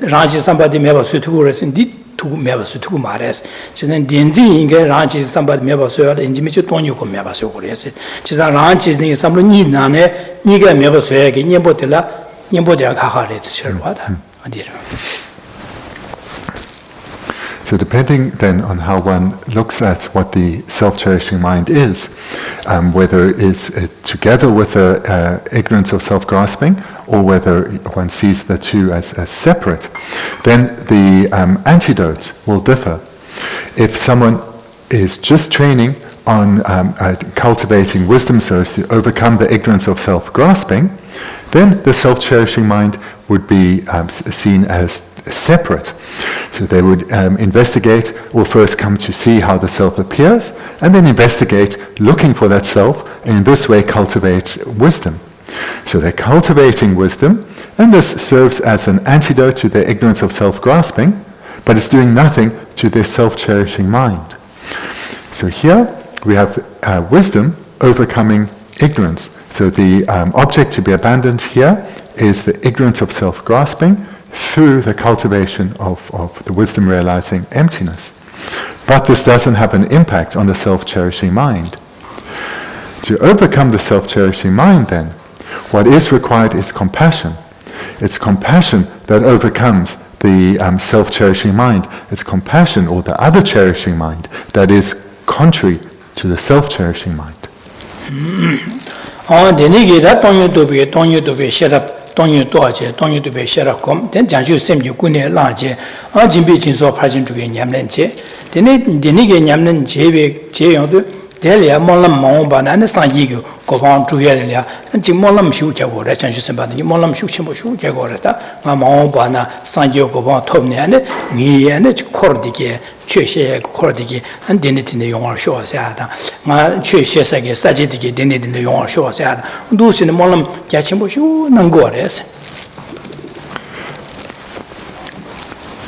란지 삼바디 메바 소 두고 그랬으니 두고 매버서 두고 말해서 지난 덴지 인게 라지 삼바 매버서야 인지미치 돈이고 매버서 그래서 지난 라지 진 삼로 니나네 니가 매버서야게 님보들라 님보들 가하래도 절와다 어디라.
So depending then on how one looks at what the self-cherishing mind is, whether it's together with the ignorance of self-grasping, or whether one sees the two as separate, then the antidotes will differ. If someone is just training on cultivating wisdom so as to overcome the ignorance of self-grasping, then the self-cherishing mind would be seen as separate. So they would investigate, or first come to see how the self appears, and then investigate, looking for that self, and in this way cultivate wisdom. So they're cultivating wisdom, and this serves as an antidote to their ignorance of self-grasping, but it's doing nothing to their self-cherishing mind. So here we have wisdom overcoming ignorance. So the object to be abandoned here is the ignorance of self-grasping, through the cultivation of the wisdom realizing emptiness. But this doesn't have an impact on the self-cherishing mind. To overcome the self-cherishing mind then, what is required is compassion. It's compassion that overcomes the self-cherishing mind. It's compassion, or the other cherishing mind, that is contrary to the self-cherishing mind.
동요 도와제 동요도 배셔라콤 된 자주 셈지 군에 라제 진비 진소 파진 주에 냠는제 데네게 냠는 제베 제용도 대리야 몰람 마오바나네 상이고 고방 주야래야 지금 몰람 쉬우자고래 자주 셈바니 몰람 쉬우침보 쉬우자고래다 마오바나 상이고 고방 톱네네 니에네 코르디게 최셰 코르디게 한 데네티네 용어 쇼하사다 마 최셰사게 사제디게 데네디네 용어 쇼하사다 두시네 몰람 야침보 쉬우 난거래서.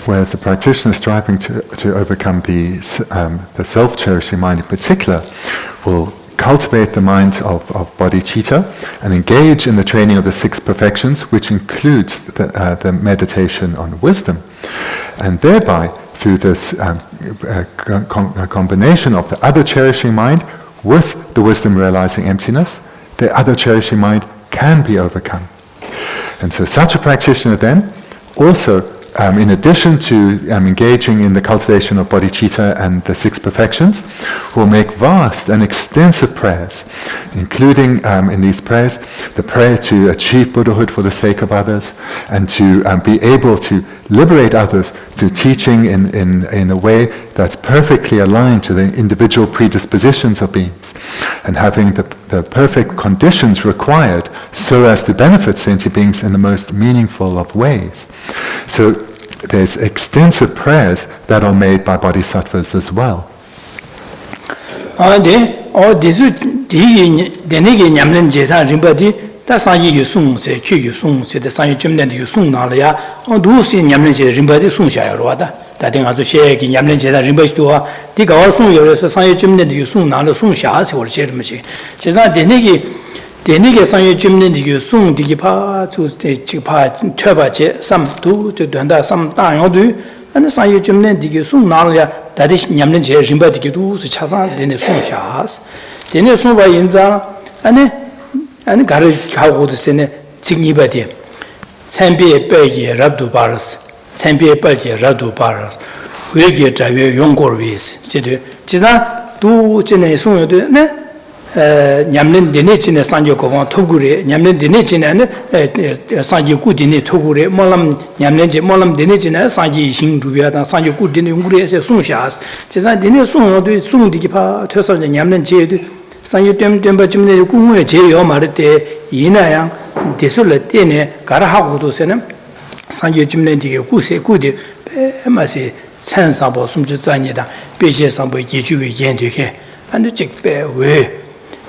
Whereas the practitioner striving to overcome the self-cherishing mind in particular will cultivate the mind of bodhicitta and engage in the training of the six perfections, which includes the meditation on wisdom. And thereby, through this combination of the other cherishing mind with the wisdom realizing emptiness, the other cherishing mind can be overcome. And so such a practitioner then also in addition to engaging in the cultivation of bodhicitta and the six perfections, will make vast and extensive prayers, including in these prayers the prayer to achieve Buddhahood for the sake of others, and to be able to liberate others through teaching in a way that's perfectly aligned to the individual predispositions of beings, and having the perfect conditions required so as to benefit sentient beings in the most meaningful of ways. So there's extensive prayers that are made by bodhisattvas as well.
다 상이 유송세 큐 유송세 다 상이 좀된데 유송나려야 두시 냠는제 림바디 송샤야로 와다 다된 아주 셰기 냠는제다 림바시도와 디가 와송요에서 상이 좀된데 유송나려 송샤세 월제르미지 제가 데니게 상이 좀된데 유송디기 파 주스테 지파 퇴바제 삼두 된다 삼다요도 아니 상이 좀된데 유송나려야 다디 냠는제 림바디기도 차상 데네 송샤스 데네 송바 인자 아니 가르 가고도세네 직니바디 샘비에 빼기 랍도 바르스 샘비에 빼기 랍도 바르스 외게 자외 용고르비스 세드 지나 두 전에 송여도 네 냠는 데네 진에 산조고방 토구레 냠는 데네 진에는 산조구 데네 토구레 몰람 냠는제 몰람 데네 진에 산지 신두비하다 산조구 데네 용구레에서 송샤스 지나 데네 송여도 송디기 파 퇴서제 냠는 제도 상유 땜바 좀네 공무에 제요 말할 때 이나양 대술을 때네 가라하고도서는 상유 좀네 되게 구세 구디 배마세 찬사보 숨지자니다 배시상보 기주의 연되게 안도 직배왜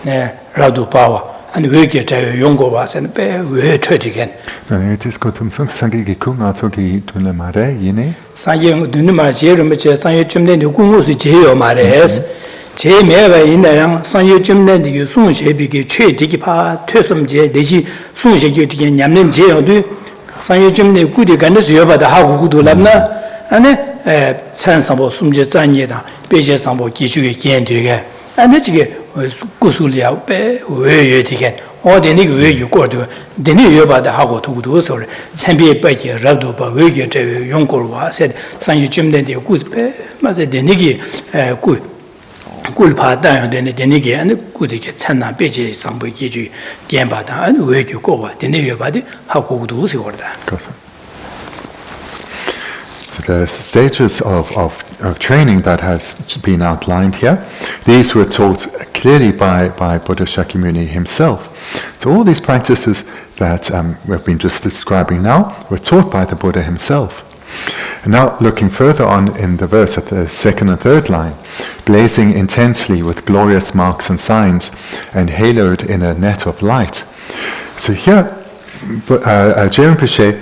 네 라도 바와 아니 왜게 저 용고 와서는 배왜 터지겐
네 디스코 tum성 상기기 kum아토기 둘레 말에 이네
상유 눈을 말제르면 제 상유 좀네 공무스 제요 말에서 제 매바 있나양 상유 좀nen데 송셰비게 최디기 파 퇴섬제 내시 송셰게 냠는 제어도 상유 좀네 구디 간데서 여바다 하고 구도 람나 아니 찬 상보 숨제 잔예다 배제 상보 기주의 견되게 안데 지게 구술이야 배 외외 되게 어디니 그 외유 거도 되니 여바다 하고 두고도 소리 참비에 빠지 라도 바 외게 저 용고와 세 상유 좀된데 구스배 맞아 되니기 구 꿀파다 되네 되니게 안 구되게 찬나 배제 상보 기주 견바다 안 외유 거와 되니 여바디 하고 두고도 소리다.
The stages of training that has been outlined here, these were taught clearly by Buddha Shakyamuni himself. So all these practices that we've been just describing now were taught by the Buddha himself. And now looking further on in the verse at the second and third line, blazing intensely with glorious marks and signs and haloed in a net of light. So here, Geshe Rinpoche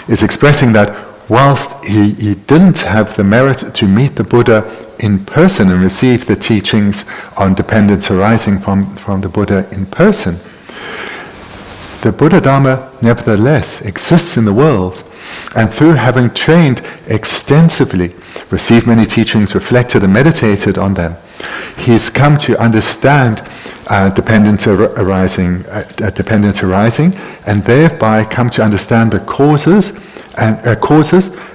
is expressing that whilst he didn't have the merit to meet the Buddha in person and receive the teachings on dependence arising from the Buddha in person, the Buddha Dharma nevertheless exists in the world, and through having trained extensively, received many teachings, reflected and meditated on them, he's come to understand dependence arising, and thereby come to understand the causes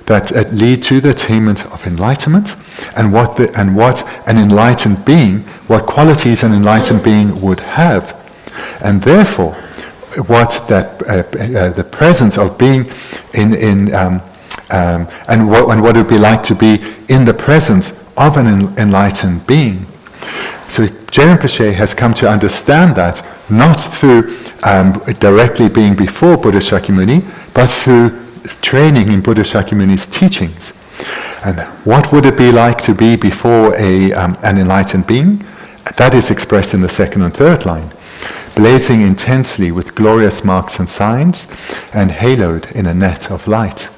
that lead to the attainment of enlightenment, and what an enlightened being, what qualities an enlightened being would have, and therefore what the presence of being in and what it would be like to be in the presence of an enlightened being. So Geshe Rinpoche has come to understand that not through directly being before Buddha Shakyamuni, but through training in Buddha Shakyamuni's teachings. And what would it be like to be before an enlightened being? That is expressed in the second and third line. Blazing intensely with glorious marks and signs, and haloed in a net of light.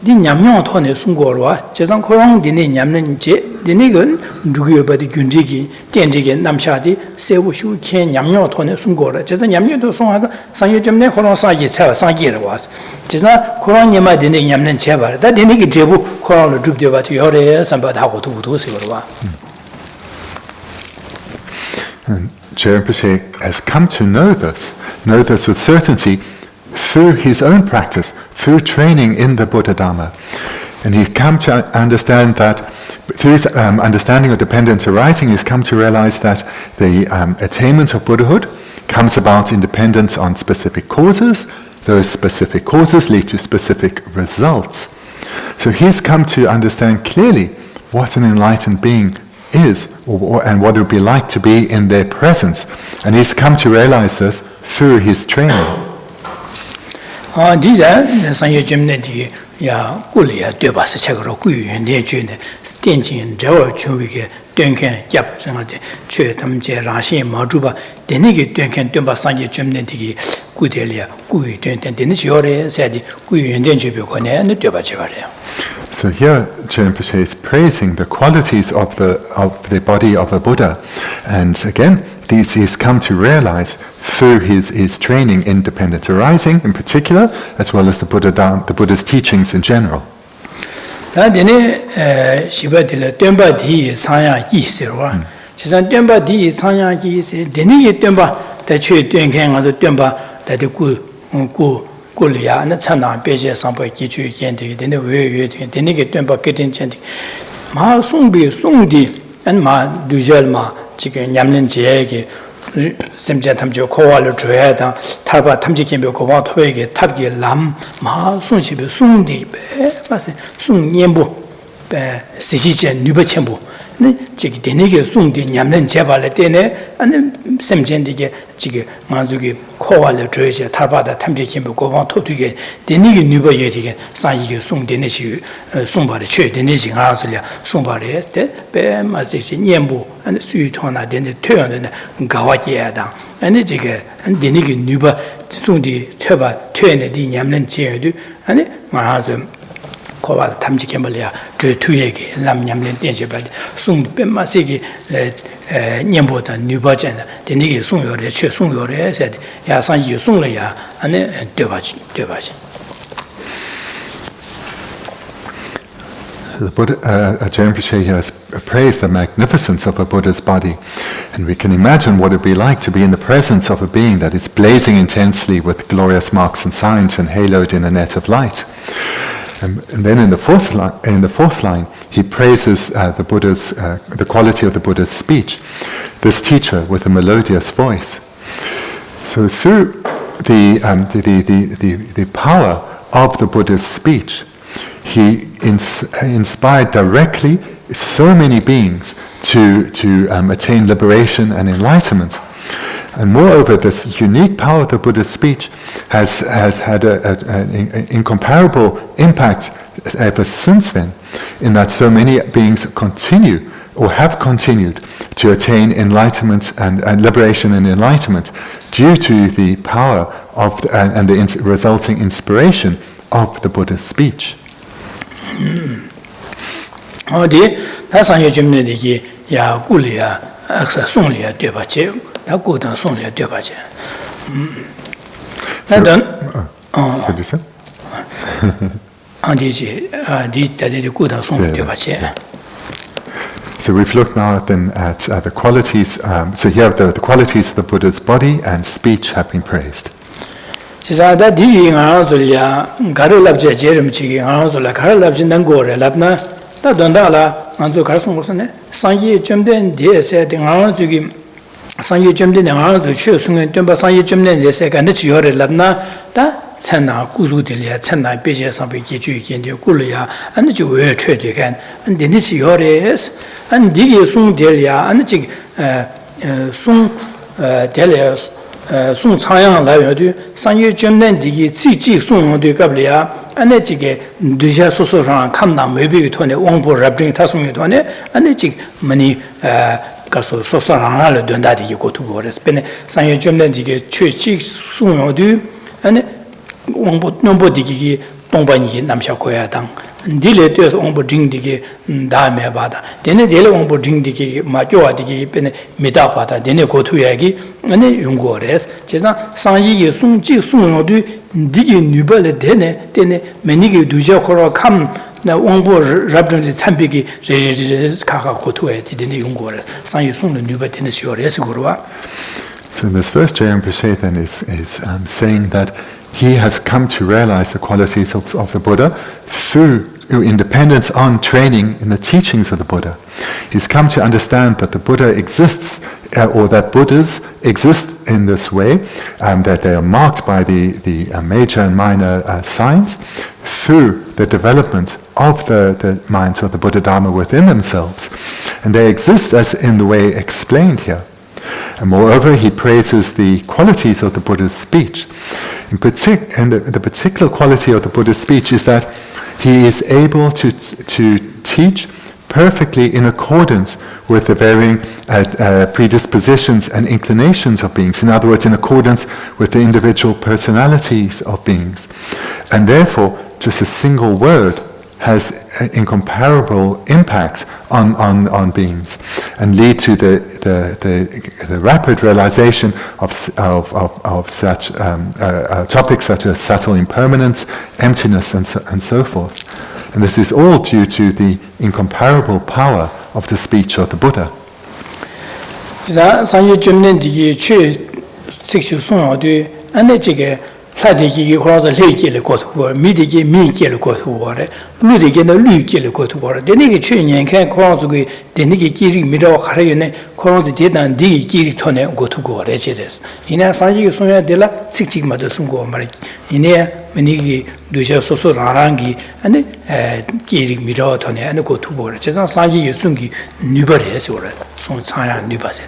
di nyamnyong thone sungorwa jezang khorong dine nyamnen je dine gun dugiyo badi gyunjigi tenjige namshadi sewu shu khen nyamnyong thone sungorwa jezang nyamnyong to sungha sangye jemne khorong sangye chawa sangye was jezang khorong nyama dine nyamnen chebar da dine gi jebu khorong lo dubde ba yore samba da go du sewarwa.
And Geshe Rinpoche has come to know this with certainty through his own practice, through training in the Buddha Dharma. And he's come to understand that, through his understanding of dependence arising, he's come to realize that the attainment of Buddhahood comes about in dependence on specific causes. Those specific causes lead to specific results. So he's come to understand clearly what an enlightened being is, and what it would be like to be in their presence. And he's come to realize this through his training.
Dida sangye jemne di ya kuliya deba se chagro kuyen de june tenjin jawo chuwige denken yap sangade chue tamje rashi majuba denige denken deba sangye jemne di kudelia kuyi den den jore sadi kuyen den jebe kone ne deba chagare.
So here, Geshe Rinpoche is praising the qualities of the body of a Buddha, and again, these he's come to realize through his training in dependent arising, in particular, as well as the Buddha's teachings in general.
Kuliya na chana beje sampo ki chu yen de de we de ne ge twen ba ke tin chen ma sung bi sung di an ma du jel ma ji ge nyam len je ge sim je tham jo ko wa lo zhe ya da ta ba tham ji ken bi ko wa to ye ge tab ge lam ma sung chi bi sung di be ma se sung yen bu be si ji chen nu ba chen bu ne ji ge de ne ge sung di nyam len je ba le de ne an sim jen di ge ji ge ma zu ge 코와를 줘야지 타바다 탐지kim부 고방 토두게 되니게 누버예디게 사이게 송되네시 송바를 쳐야 되네시 가서려 송바를 때배 마시시 년부 안 수유토나 되는 퇴연은 가와지야다 아니 지게 되니게 누버 송디 쳐봐 퇴연의 냠는 지에도 아니 맞아. kowa tamchi kembalya tuyege lam nyamlen tenje ba sung pe masigi nyembo da nyuba chen de ni sung yore che sung yore se ya san yi sung le ya ane de ba chi
The Buddha, Ajahn Geshe has praised the magnificence of a Buddha's body, and we can imagine what it would be like to be in the presence of a being that is blazing intensely with glorious marks and signs and haloed in a net of light. And then in the fourth line, he praises the Buddha's, the quality of the Buddha's speech, this teacher with a melodious voice. So through the power of the Buddha's speech, he inspired directly so many beings to attain liberation and enlightenment. And moreover, this unique power of the Buddha's speech has had an incomparable impact ever since then, in that so many beings continue or have continued to attain enlightenment and liberation and enlightenment due to the power of and the resulting inspiration of the Buddha's speech.
어디 다산여 점내디기 야 꿀이야 악사 송리야 되바체 다 고단 송리야 되바체 나던 안디지 디다디 고단 송리야 되바체.
So we've looked now then at the qualities. So here the qualities of the Buddha's body and speech have been praised.
지사다 디잉아줄야 가르랍제 제름치기 아줄라 가르랍진단 고레 랍나 다 돈다라 안조 가르송 것네 상이 점된 디에세 등아주기 상이 점된 아주 최승의 덤바 상이 점된 디에세가 늦지 요레 랍나 다 천나 구주들이야 천나 베제상 베기 주의견데 꿀이야 안지 왜 최대간 안데니지 요레스 안 디게 송델이야 안지 송 델레스 송 창양 라요도 상예 점된 디기 지지 송어도 갑리야 안에지게 두샤 소소랑 감나 매비기 토네 왕보 랍딩 타송이 토네 안에지 머니 가서 소소랑을 된다디기 고투고레스 베네 상예 점된 디게 최지 송어도 안에 왕보 넘보디기 동반이 남샤고야 당 딜레트에서 왕보 딩디기 다음에 받아 데네 딜레 왕보 딩디기 마교와디기 베네 미다바다 데네 고투야기 안에 용고레스 제가 상이의 송지 송어도 디기 뉴발레 데네 메니게 두자코로 감나 왕보 랍든리 참비기 레레레스 카가 고투야 디네 용고레 상이 송의 뉴발 데네 시오레스 고로와.
So in this first Ajahn Geshe then is saying that he has come to realize the qualities of the Buddha through independence on training in the teachings of the Buddha. He's come to understand that the Buddha exists, or that Buddhas exist in this way, that they are marked by the major and minor signs through the development of the minds of the Buddha Dharma within themselves. And they exist as in the way explained here. And moreover, he praises the qualities of the Buddha's speech. And the particular quality of the Buddha's speech is that he is able to teach perfectly in accordance with the varying predispositions and inclinations of beings. In other words, in accordance with the individual personalities of beings. And therefore, just a single word has incomparable impact on beings, and lead to the rapid realization of such topics such as subtle impermanence, emptiness, and so forth. And this is all due to the incomparable power of the speech of the Buddha.
사디기 그러다 레기를 거두고 미디기 미기를 거두고래 루디기는 루기를 거두고래 데니기 최년간 코로즈기 데니기 길이 미러 가려네 코로즈 대단 디 길이 토네 거두고래 제레스 이나 사지기 소야 데라 식직마도 숨고 말이 이네 미니기 두셔 소소라랑기 아니 길이 미러 토네 아니 거두고래 제가 사지기 숨기 뉴버레스 오래 손 차야 뉴바세.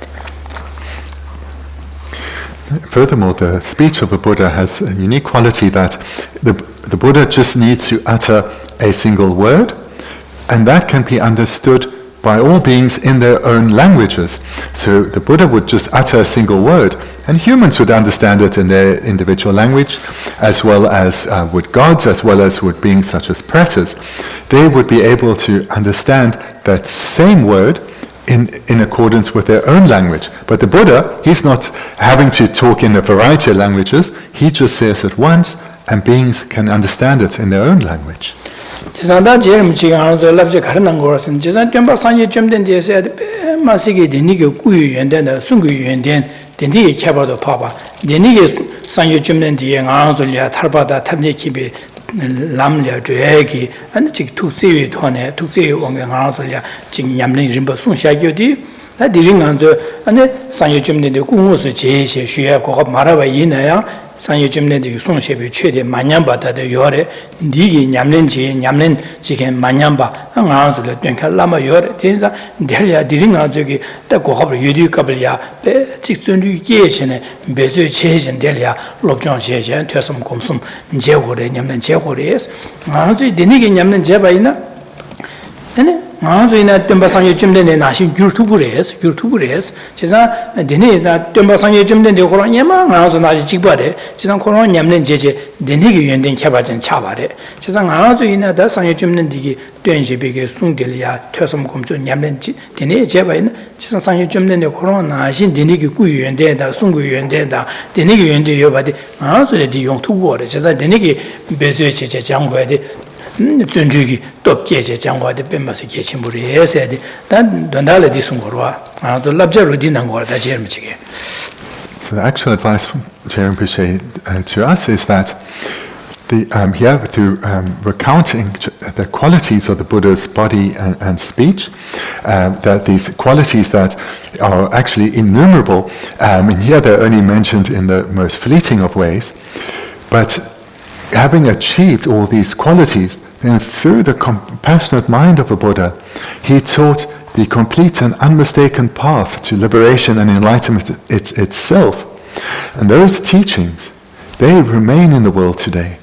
Furthermore, the speech of the Buddha has a unique quality that the Buddha just needs to utter a single word, and that can be understood by all beings in their own languages. So the Buddha would just utter a single word, and humans would understand it in their individual language, as well as would gods, as well as would beings such as pretas. They would be able to understand that same word in accordance with their own language. But the Buddha, he's not having to talk in a variety of languages. He just says it once, and beings can understand it in their own language.
지산다 제일 지간서 랍제 가르는 거라서 지산 좀 상에 좀 된데서 마시게 되니게 꾸유 연대는 순구 연대 된디게 켜봐도 봐봐 되니게 상에 좀 된디에 안솔이야 탈바다 탑내기비 람려 저기 아니 지 투세위 토네 투세위 원경 안솔이야 지금 냠는 림바 순샤교디 다 디링안저 아니 상에 좀 된데 꾸무스 제시 쉬야 고가 말아봐 이나야 상여 점내도 송셰비 최대 만년바다도 요래 니기 냠는지 냠는 지게 만년바 안아서를 된카 라마 요래 진짜 델야 디링아 저기 딱 고합을 유디갑을야 배 직전주 계시네 배저 체신 델야 롭정 제신 퇴섬 곰숨 제고래 냠는 제고래스 아주 니기 냠는 제바이나 아니 마주이나 덤바상에 좀된데 나시 귤투브레스 지사 데네자 덤바상에 좀된데 그런 예마 나서 나시 직바래 지사 그런 냠는 제제 데네게 연된 개발전 차바래 지사 마주이나 다 상에 좀된디기 된시비게 숭들이야 퇴섬 검조 냠는 데네 제바이나 지사 상에 좀된데 그런 나시 데네게 구연된다 숭구연된다 데네게 연데 요바디 마주에디 용투고래 지사 데네게 베즈에 제제 장고에디 전주기 또 계제 장과의 뱀마서 계신물이 해서야 돼. 난 don달에 디슨 거로와. 아주 랍자로 디는 거다 제일 미치게.
So the actual advice from Jerem Piche to us is that here through recounting the qualities of the Buddha's body and speech, that these qualities that are actually innumerable, and here they're only mentioned in the most fleeting of ways, but having achieved all these qualities, then through the compassionate mind of a Buddha, he taught the complete and unmistaken path to liberation and enlightenment itself. And those teachings, they remain in the world today.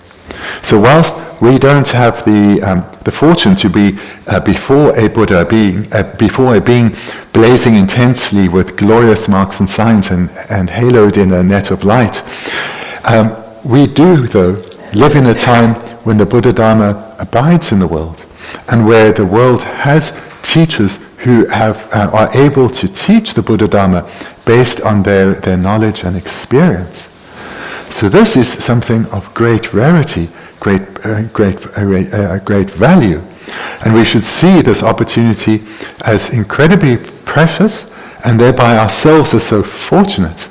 So whilst we don't have the fortune to be before a Buddha being, before a being blazing intensely with glorious marks and signs and haloed in a net of light, we do, though, live in a time when the Buddha Dharma abides in the world, and where the world has teachers who are able to teach the Buddha Dharma based on their knowledge and experience. So this is something of great rarity, great value, and we should see this opportunity as incredibly precious, and thereby ourselves as so fortunate.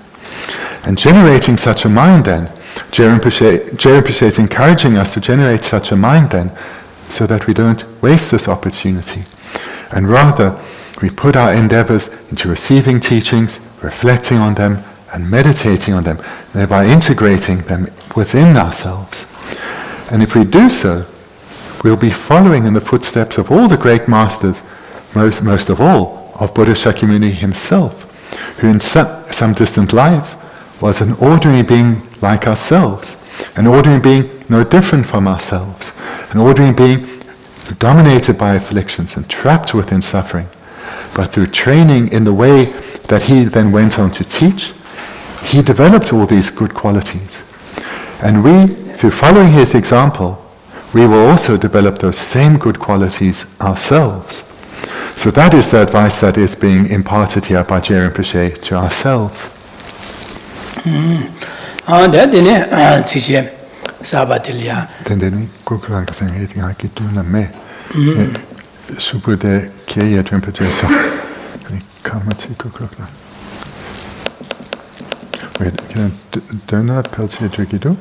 And generating such a mind then, Jerem Piche is encouraging us to generate such a mind then, so that we don't waste this opportunity, and rather we put our endeavors into receiving teachings, reflecting on them, and meditating on them, thereby integrating them within ourselves. And if we do so, we'll be following in the footsteps of all the great masters, most of all of Buddha Shakyamuni himself, who in some distant life was an ordinary being like ourselves, an ordinary being no different from ourselves, an ordinary being dominated by afflictions and trapped within suffering. But through training in the way that he then went on to teach, he developed all these good qualities. And we, through following his example, we will also develop those same good qualities ourselves. So that is the advice that is being imparted here by Jerem Piche to ourselves.
That's 지제 사바들이야.
Then kukulang kasang eating haki tuna me. Super kaya temperature so. Kamati kukulang. Wait, can I do not peltier tricky do?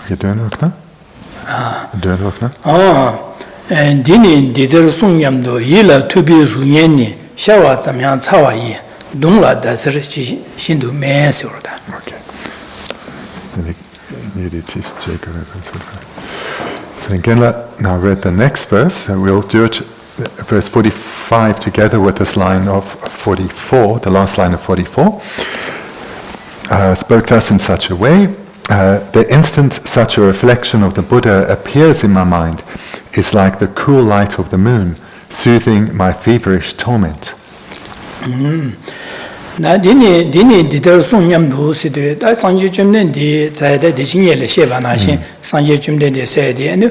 Okay, do not na? Do not na?
Oh, and Dini did Sungyamdo Yila to be Sunyani, Shawa Samyan Sawayi. Dungla das Shindu Mesorda.
Okay. So again, now read the next verse. We'll do it, verse 45, together with this line of 44, the last line of 44. Spoke thus in such a way, the instant such a reflection of the Buddha appears in my mind, is like the cool light of the moon, soothing my feverish torment.
나 디니 디더 송냠도 시데 다 상제 좀는디 자데 디싱예레 셰바나신 상제 좀는디 세디 아니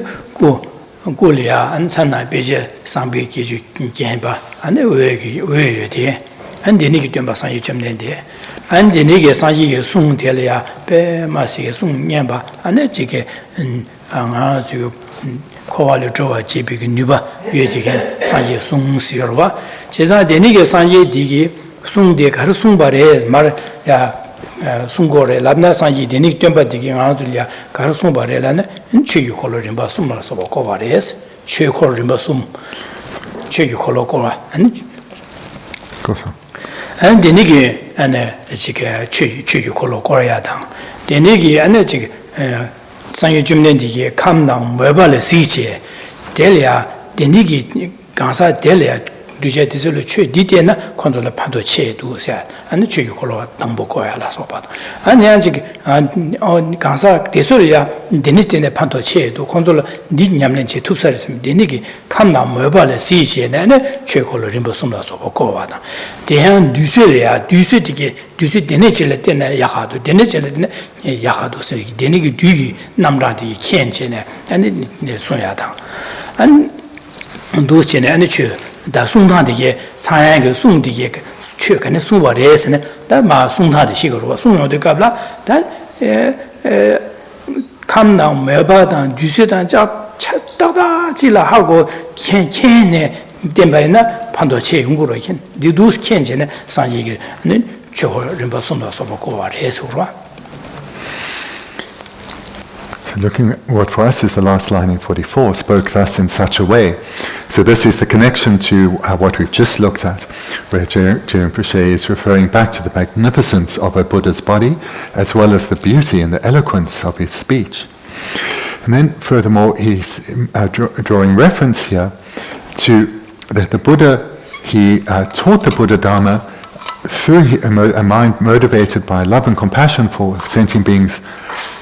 고리아 안산나 베제 상비 기주 겐바 아니 왜디 안디니기 좀 상제 좀는디 안디니게 상제 송텔이야 베 마시게 송냠바 아니 지게 아주 코발로 저와 집이 뉴바 예디게 상제 송시여와 제자 데니게 상제 디기 숭데 가르 숭바레 말야 숭고레 랍나상이 데닉 템바디기 아줄야 가르 숭바레라네 인치유 콜로림바 숭마서 고바레스 최콜림바 숭 최유 콜로고라 안
고소
안 데닉이 안에 지게 최유 콜로고야당 데닉이 안에 지게 상유 줌nen디게 감당 뭐발레 시체 델야 데닉이 강사 델야 두제 디슬로 최 디데나 컨트롤 판도 체도사 아니 최 콜로 담보고야라 소바도 아니 아직 강사 디슬이야 디니테네 판도 체도 컨트롤 디냠는 체 투사르스면 디니기 감나 뭐발레 시제네 최 콜로 림보숨라 소고와다 대한 두슬이야 두스디게 두스 디네질레 때네 야하도 디네질레 야하도 세기 디니기 뒤기 남라디 켄체네 아니 네 소야다 안 도체네 아니 최 다 송다디게 사양의 송디게 최근에 송바레스네 다마 송다디 시거로 송요데 갑라 다 감당 매바단 뒤세단 자 찾다다 지라 하고 켄켄네 덴바이나 판도체 연구로 켄 디두스 켄제네 상지게는 저걸 림바 송다서 보고 와레스로.
Looking at what for us is the last line in 44, spoke thus in such a way. So this is the connection to what we've just looked at, where Rinpoche is referring back to the magnificence of a Buddha's body, as well as the beauty and the eloquence of his speech. And then furthermore, he's drawing reference here to that the Buddha, he taught the Buddha Dharma through a mind motivated by love and compassion for sentient beings.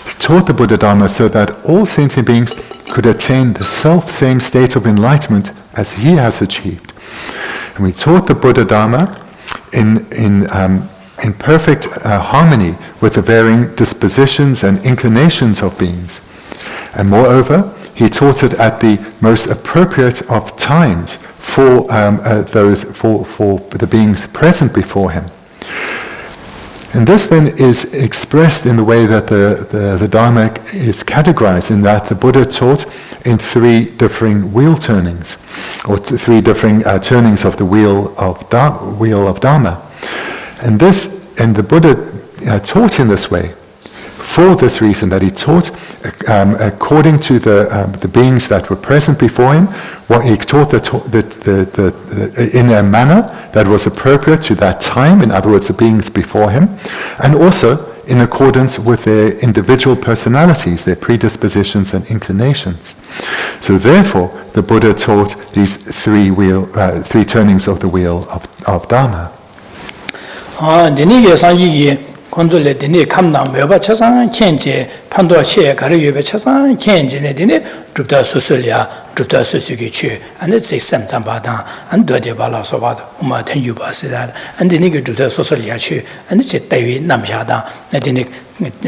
He taught the Buddha Dharma so that all sentient beings could attain the self-same state of enlightenment as he has achieved. And we taught the Buddha Dharma in perfect harmony with the varying dispositions and inclinations of beings. And moreover, he taught it at the most appropriate of times for the beings present before him. And this then is expressed in the way that the Dharma is categorized, in that the Buddha taught in three differing wheel turnings, or three differing turnings of the wheel of Dharma. And the Buddha taught in this way, for this reason, that he taught according to the beings that were present before him. What he taught in a manner that was appropriate to that time, in other words, the beings before him, and also in accordance with their individual personalities, their predispositions and inclinations. So therefore, the Buddha taught these three turnings of the wheel of Dharma.
건조레 되네 감당 매바 차상 켄제 판도체 가르여베 차상 켄제네 되네 줍다 소설이야 줍다 소식이 취 안에 세상 잠바다 안 되게 발라서 봐도 엄마 텐유바스다 안데 니게 줍다 소설이야 취 안에 제 대위 남샤다 나데네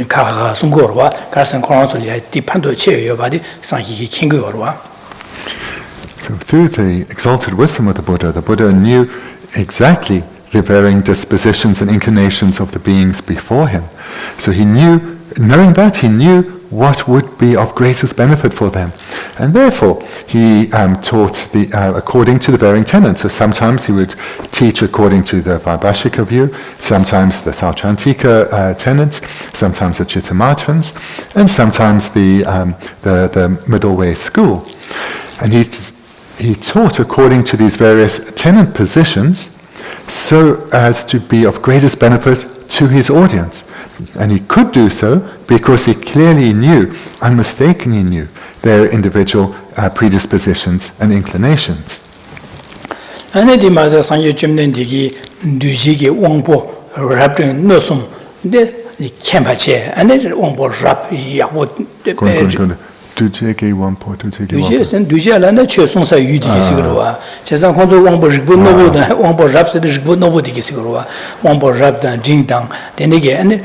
카가 송고로와 가선 코란솔이야 디 판도체 여바디 상기기 켄거로와.
So through the exalted wisdom of the Buddha knew exactly the varying dispositions and inclinations of the beings before him. So he knew, knowing that, he knew what would be of greatest benefit for them. And therefore, he taught according to the varying tenets. So sometimes he would teach according to the Vaibhashika view, sometimes the Sauchantika tenets, sometimes the Chittamatrans, and sometimes the middle way school. And he taught according to these various tenet positions, so as to be of greatest benefit to his audience. And he could do so because he clearly knew, unmistakably knew, their individual predispositions and inclinations. Dujege Wampo,
Duje sen duje landa che sonsa yu digi sigurwa. Chesan khonzo wangbo rigbo nobo da wangbo rap se rigbo nobo digi sigurwa. Wangbo rap da jing dang denege ane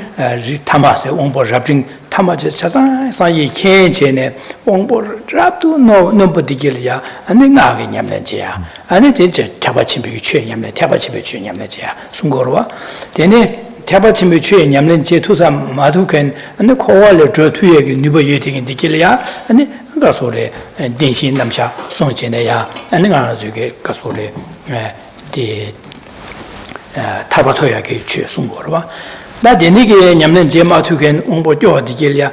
tamase wangbo rap jing tamaje chesan sa yi khen che ne wangbo rap do nobo digi ya ane nga ge nyamne je ya. Ane je taba chimbe ge chue nyamne taba chimbe chue nyamne je ya. Sungorwa. Dene taba chimbe chue nyamne je tusa madu ken ane khowa le zhe tuye ge nubo ye digi digi ya ane 가소레 딘신 남샤 송진에야 안가 저게 가소레 디 타바토야게 취 송거로 봐. 나 데니게 냠는 제마투겐 옹보 껴디게랴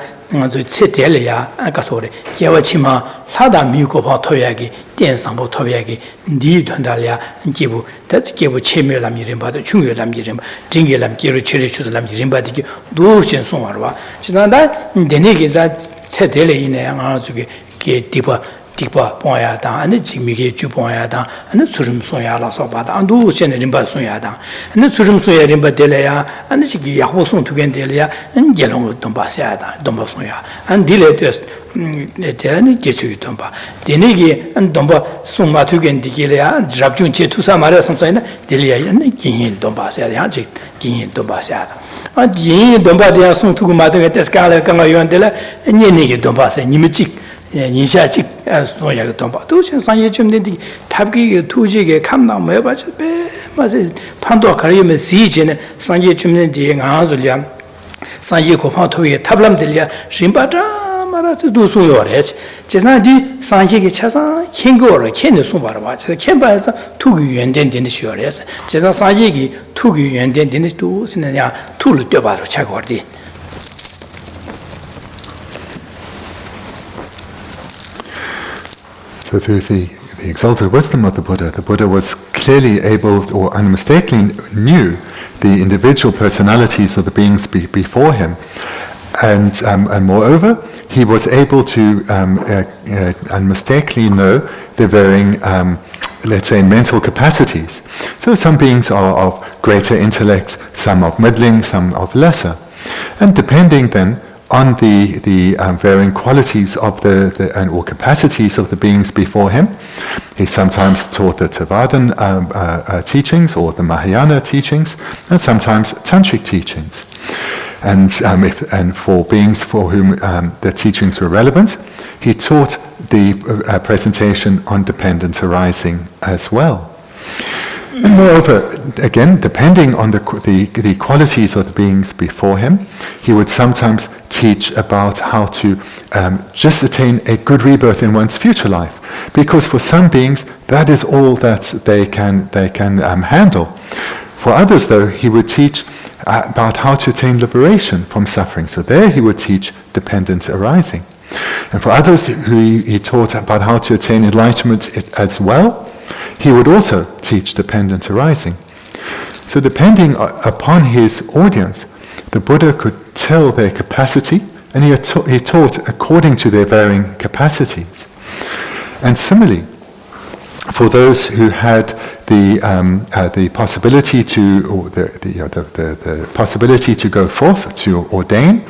저 체텔이야 가소레 제와치마 하다 미고 봐 토야게 댄상보 토야게 니 돈달랴 기부 다기부 체메람 이름 봐도 중요람 이름 징게람 기로 치리 추슬람 이름 봐디게 도신 송어로 봐. 지난다 데니게 자 체텔에 있네 아 저게 게 디바 보야다 아니 지미게 주보야다 아니 수름 소야라서 받아 안도 전에 림바 소야다 아니 수름 소야 림바 될래야 아니 지기 야호 송 두겐 될래야 엔jelong 돈 바세야다 돈 바소야 안 딜레트스 네테니 게슈 돈 바. 데니게 안 돈바 송마 두겐 디게래야 잡중 제투사 말아 상사이나 될래야 아니 긴인 돈 바세야 아직 긴인 돈 바세야다 아 긴인 돈 바디야 송 두고 마도게 테스카라 강가 요한텔라 니니게 돈 바세 니미직 인샤직 소야가 돈 봐. 도시 상예 좀 된디 탑기 투지게 감나 뭐 봐지 배 맞아 판도 가리면 시제는 상예 좀 된디 가zul이야 상예 고파 토에 탑람들이야 심바다 말아도 도소요레스 제나디 상예게 차상 켄거로 켄의 소바로 봐. 켄바에서 투기 연된 되는 시요레스 제나 상예게 투기 연된 되는 도 신냐 투를 떼바로 차거디
So through the exalted wisdom of the Buddha was clearly able or unmistakably knew the individual personalities of the beings before him. And moreover, he was able to unmistakably know their varying, let's say, mental capacities. So some beings are of greater intellect, some of middling, some of lesser. And depending then on the varying qualities of or capacities of the beings before him, he sometimes taught the Theravada teachings or the Mahayana teachings, and sometimes Tantric teachings. And for beings for whom the teachings were relevant, he taught the presentation on dependent arising as well. And moreover, again, depending on the qualities of the beings before him, he would sometimes teach about how to just attain a good rebirth in one's future life, because for some beings that is all that they can handle. For others, though, he would teach about how to attain liberation from suffering. So there he would teach dependent arising. And for others, who he taught about how to attain enlightenment as well, he would also teach dependent arising. So depending upon his audience, the Buddha could tell their capacity, and he taught according to their varying capacities. And similarly, for those who had the possibility the possibility to go forth to ordain,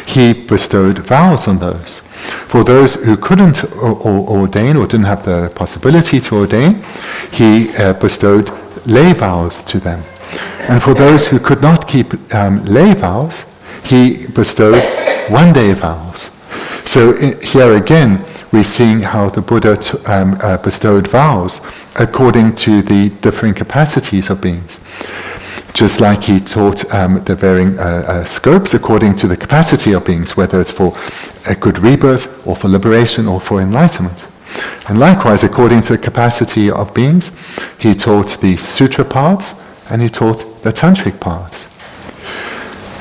he bestowed vows on those. For those who couldn't ordain or didn't have the possibility to ordain, he bestowed lay vows to them. And for those who could not keep lay vows, he bestowed one-day vows. So here again, we're seeing how the Buddha bestowed vows according to the differing capacities of beings. Just like he taught the varying scopes according to the capacity of beings, whether it's for a good rebirth or for liberation or for enlightenment. And likewise, according to the capacity of beings, he taught the sutra paths and he taught the tantric paths.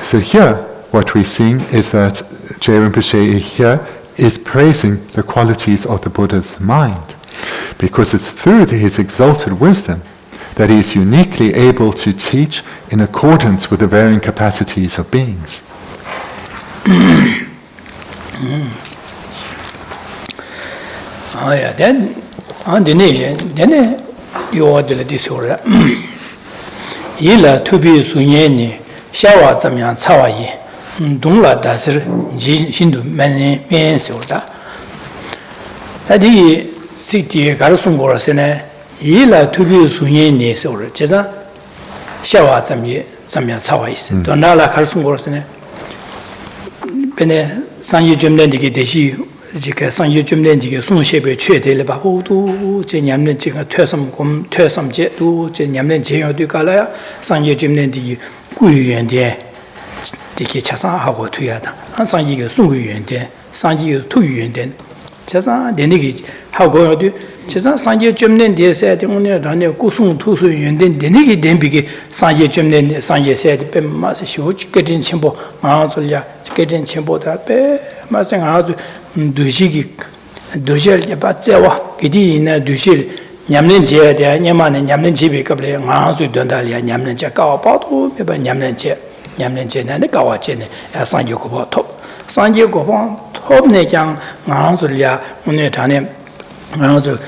So here, what we're seeing is that Je Rinpoche here is praising the qualities of the Buddha's mind, because it's through his exalted wisdom that he is uniquely able to teach in accordance with the varying capacities of beings.
Oh yeah, then on the nation, then you order this order. Yila to be sunyeni, shawa zamyan tsawayi, dungla dasir, jindu many men sorda. 다디 시티에 가르송 거라서네 이라 투비 수년이 서로 제가 샤와 잠야 차와 있어. 또 나라 가르송 거라서네 베네 상유 점된디게 대시 지가 상유 점된디게 송셰베 최대를 바고도 제 냠는 지가 퇴섬제도 제 냠는 제여도 갈아야 상유 점된디 구유연데 되게 차상하고 투야다. 항상 이게 송유연데 상지의 투유연데 제가 내내기 하고도 제가 상지 점된 데서 오늘 안에 고송 투수 연된 내내기 dem비게 상지 점된 상지 세대 뱀마스 쇼치 거진 첨보 마술야 거진 첨보다 배 마생 아주 두시기 두실 받자와 기디나 두실 냠는 지에 대한 냠만은 냠는 집이 qab래 아주 된다리야 냠는 자 가봐도 몇 냠는 제 냠는 제는 가와제네 상지 고보 톱 상지 고보 톱네 그냥 아주야 오늘 단에 아주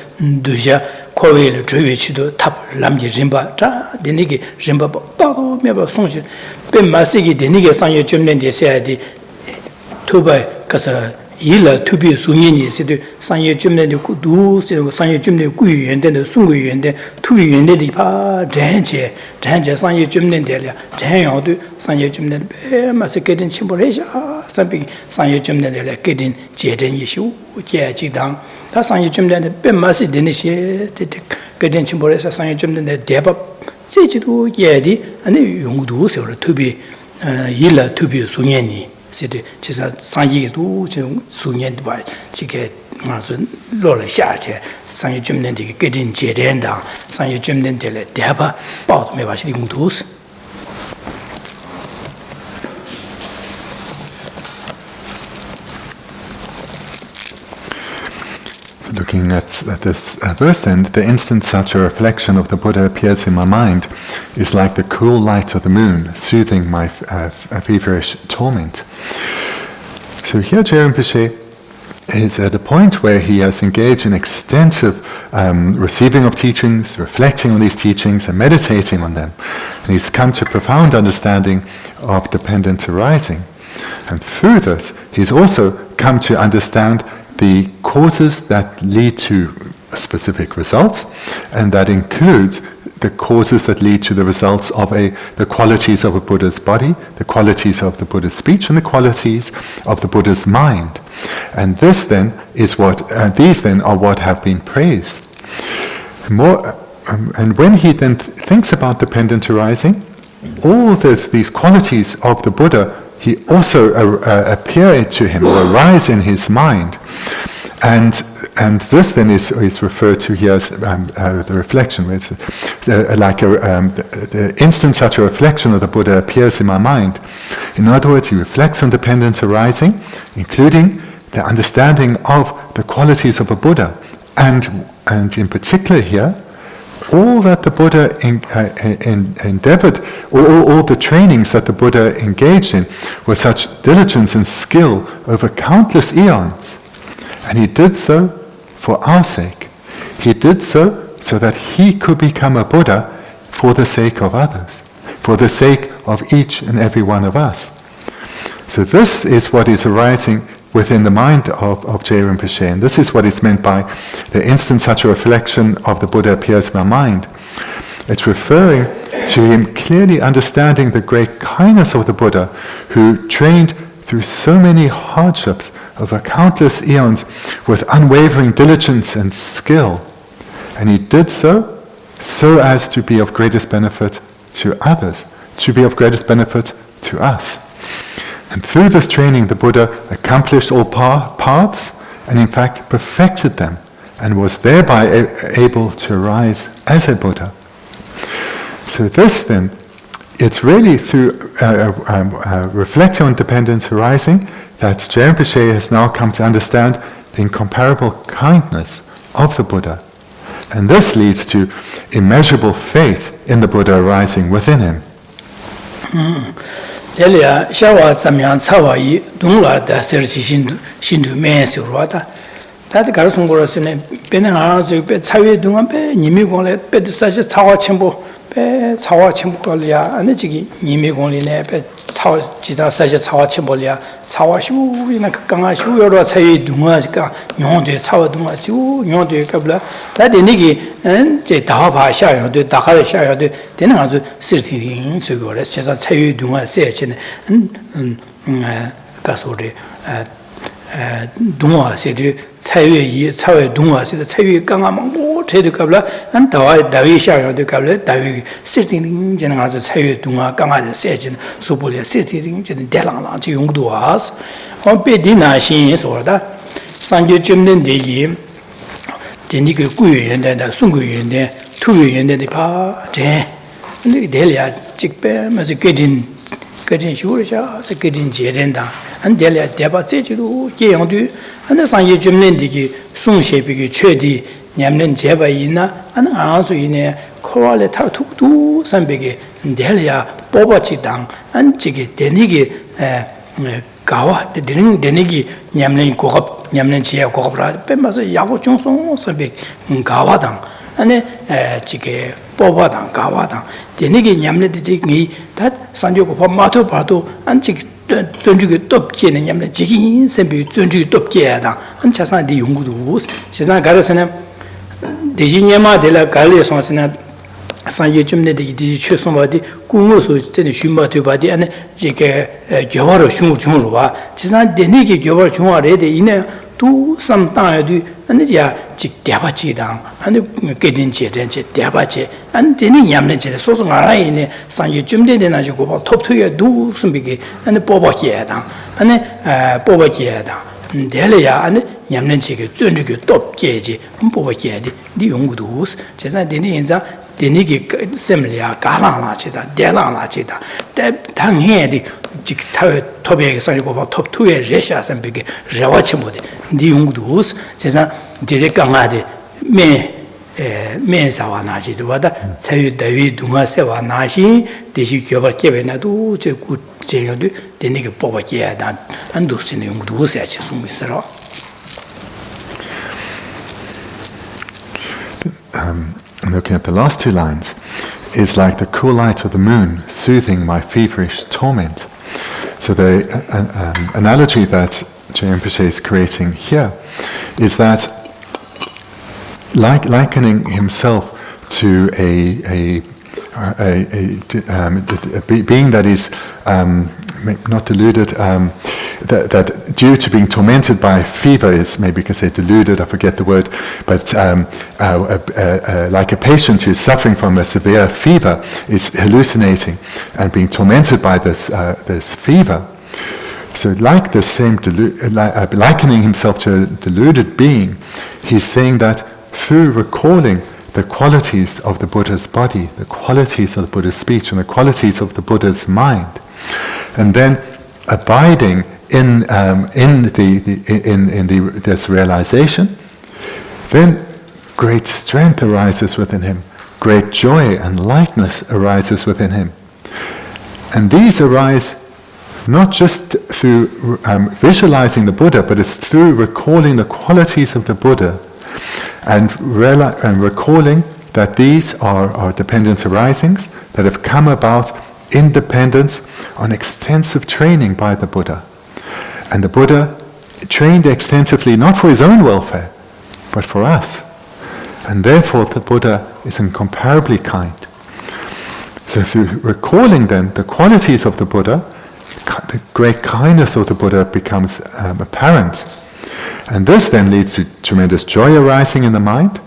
두샤 코위를 주위치도 탑 람지 림바 자 데니게 림바 빠도 메바 송시 뱀마시기 데니게 상여 좀는 데세야디 투바이 가서 일라 투비 수년이 시도 상여 좀는 구두 상여 좀는 구유연데 송구유연데 투유연데 파 전제 상여 좀는 데려 전여도 상여 좀는 뱀마시게든 침보레샤 삼비 상여 좀는 데려 게든 제전 이슈 제지당 다 상여 좀는 뱀마시 데니시 게든 침보레샤 상여 좀는 대법 제지도 예디 아니 용도 서로 투비 일라 투비 수년이 시도 제가 상기도 좀 수년도 봐 지게 무슨 로를 샤체 상여 좀는 되게 게든 제된다 상여 좀는 데래 대법 빠도 매 봐시 용도
Looking at this verse then, the instant such a reflection of the Buddha appears in my mind is like the cool light of the moon, soothing my feverish torment. So here Geshe Rinpoche is at a point where he has engaged in extensive receiving of teachings, reflecting on these teachings and meditating on them. And he's come to profound understanding of dependent arising. And through this, he's also come to understand the causes that lead to specific results, and that includes the causes that lead to the results of the qualities of a Buddha's body, the qualities of the Buddha's speech, and the qualities of the Buddha's mind. And this then is these then are what have been praised. And when he then thinks about dependent arising, all these qualities of the Buddha he also appear to him or arise in his mind, and this then is referred to here as the reflection. It's like the instant such a reflection of the Buddha appears in my mind. In other words, he reflects on dependence arising, including the understanding of the qualities of a Buddha, and in particular here, all that the Buddha endeavored, all the trainings that the Buddha engaged in were such diligence and skill over countless eons. And he did so for our sake. He did so that he could become a Buddha for the sake of others, for the sake of each and every one of us. So this is what is arising within the mind of Geshe Rinpoche, and this is what is meant by the instant such a reflection of the Buddha appears in my mind. It's referring to him clearly understanding the great kindness of the Buddha, who trained through so many hardships over countless eons with unwavering diligence and skill. And he did so as to be of greatest benefit to others, to be of greatest benefit to us. And through this training, the Buddha accomplished all paths and in fact perfected them, and was thereby able to arise as a Buddha. So this then, it's really through reflecting on dependent arising that Geshe Rinpoche has now come to understand the incomparable kindness of the Buddha. And this leads to immeasurable faith in the Buddha arising within him.
Delia shawa samyan sawayi dungla da serchi shindu men surwata that garsungorasine benanga zo be chawe dunga be nimi gole be sashi chawa chembo 배 차와 침볼이야 아니 지기 님이 공리네 배 차 지다 사실 차와 침볼이야 차와 슈이나 강아 슈여로 차이 둥아지까 용도 차와 둥아지고 용도 갑라 다데니기 제 다바 샤요도 다가 샤요도 되는 아주 스르티링 쓰고래 제가 차이 둥아 세치네 가소리 동화세도 차유의 차의 동화세도 차유의 강함 뭐 제도갑라 안 다와 다위샤요도 갑라 다위 시팅 저는 아주 차유의 동화 강하게 세진 소불이 시팅 저는 대랑랑 지 용도 와서 어베디나신 소다 상교 쯤는 되기 된이게 꾸유연대다 순구연대 투유연대디 파제 근데 대리야 직배 맞아 깨진 쇼르샤 세계진 제된다 안델야 대바 제지도 예용도 안에 상예 줌nen디기 숭셰비기 최디 냠는 제바 있나 안 아주이네 코알레 타투도 삼베게 델야 뽑아치당 안지게 되니기 가와 되는 되니기 냠는 고급 냠는 지야 고급라 빼면서 야고 중송 삼베 가와당 안에 지게 뽑아당 가와당 되니기 냠는디기 다 산조고 마토 봐도 안지 존중이 돕기는 냠는 지긴 셈비 존중이 돕게야다 한 차산디 연구도 세상 가르스는 대신에마 될라 갈레송스나 산예 좀내디 최송바디 공무소 때는 슈마도 바디 안에 지게 겨워로 슝중으로 와 세상 되니기 겨워 중화래데 이내 두 삼다에도 안지야 직대바지당 안에 깨진제된제 대바지 안 되는 냠내제 소송 알아이네 산예 좀되는 아주고 톱투에 두 숨비기 안에 뽑아기야당 안에 뽑아기야당 될래야 안에 냠내제게 존중이 돕게지 뽑아기야디 네 연구도 제가 되는 인자 되니기 셈리야 가랑라치다 대랑라치다 당해디 직 타외 토백에 살고 톱투에 레샤선 비게 레와치 모데 네 용도 제가 제제 강아데 메사와 나시도 와다 자유 다위 동화세와 나시 대시 교벌 개변나도 제고 제가도 되니기 뽑아기야다 안도 쓰는 용도 세치 숨이서로
Looking at the last two lines, is like the cool light of the moon soothing my feverish torment. So the analogy that Rinpoche is creating here is that likening himself to a being that is not deluded, that due to being tormented by fever is, maybe you can say deluded, I forget the word, but like a patient who is suffering from a severe fever is hallucinating and being tormented by this fever. So like the same, likening himself to a deluded being, he's saying that through recalling the qualities of the Buddha's body, the qualities of the Buddha's speech, and the qualities of the Buddha's mind, and then abiding in this realization, then great strength arises within him, great joy and lightness arises within him, and these arise not just through visualizing the Buddha, but it's through recalling the qualities of the Buddha and recalling that these are dependent arisings that have come about in dependence on extensive training by the Buddha. And the Buddha trained extensively not for his own welfare, but for us. And therefore the Buddha is incomparably kind. So through recalling then the qualities of the Buddha, the great kindness of the Buddha becomes apparent. And this then leads to tremendous joy arising in the mind,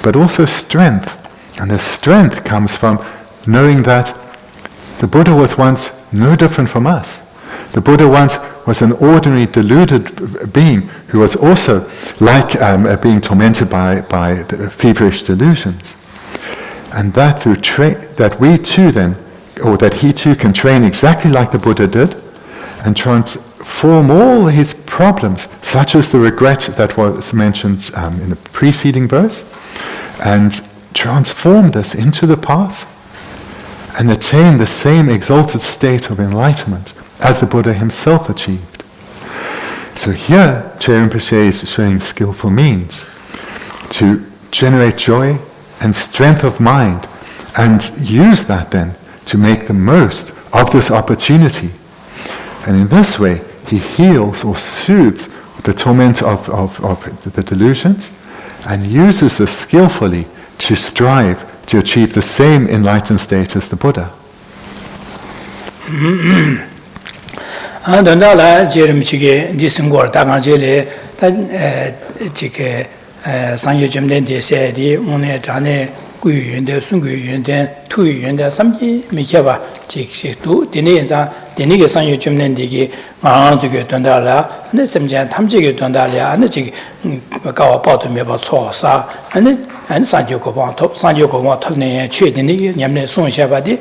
but also strength. And the strength comes from knowing that the Buddha was once no different from us. The Buddha once was an ordinary deluded being who was also like being tormented by the feverish delusions. And that that we too then, or that he too can train exactly like the Buddha did, and transform all his problems, such as the regret that was mentioned in the preceding verse, and transform this into the path, and attain the same exalted state of enlightenment as the Buddha himself achieved. So here, Rinpoche is showing skillful means to generate joy and strength of mind and use that then to make the most of this opportunity. And in this way, he heals or soothes the torment of the delusions and uses this skillfully to strive to achieve the same enlightened state as the Buddha.
Bendigo sanyo chumnen digi ngāngzu ge dondala ane semjian tamji ge dondala ane chigi kawa pātu meba tsō sa ane sanyo kōpāng tōp ne chue dini nyamne sōng shaba di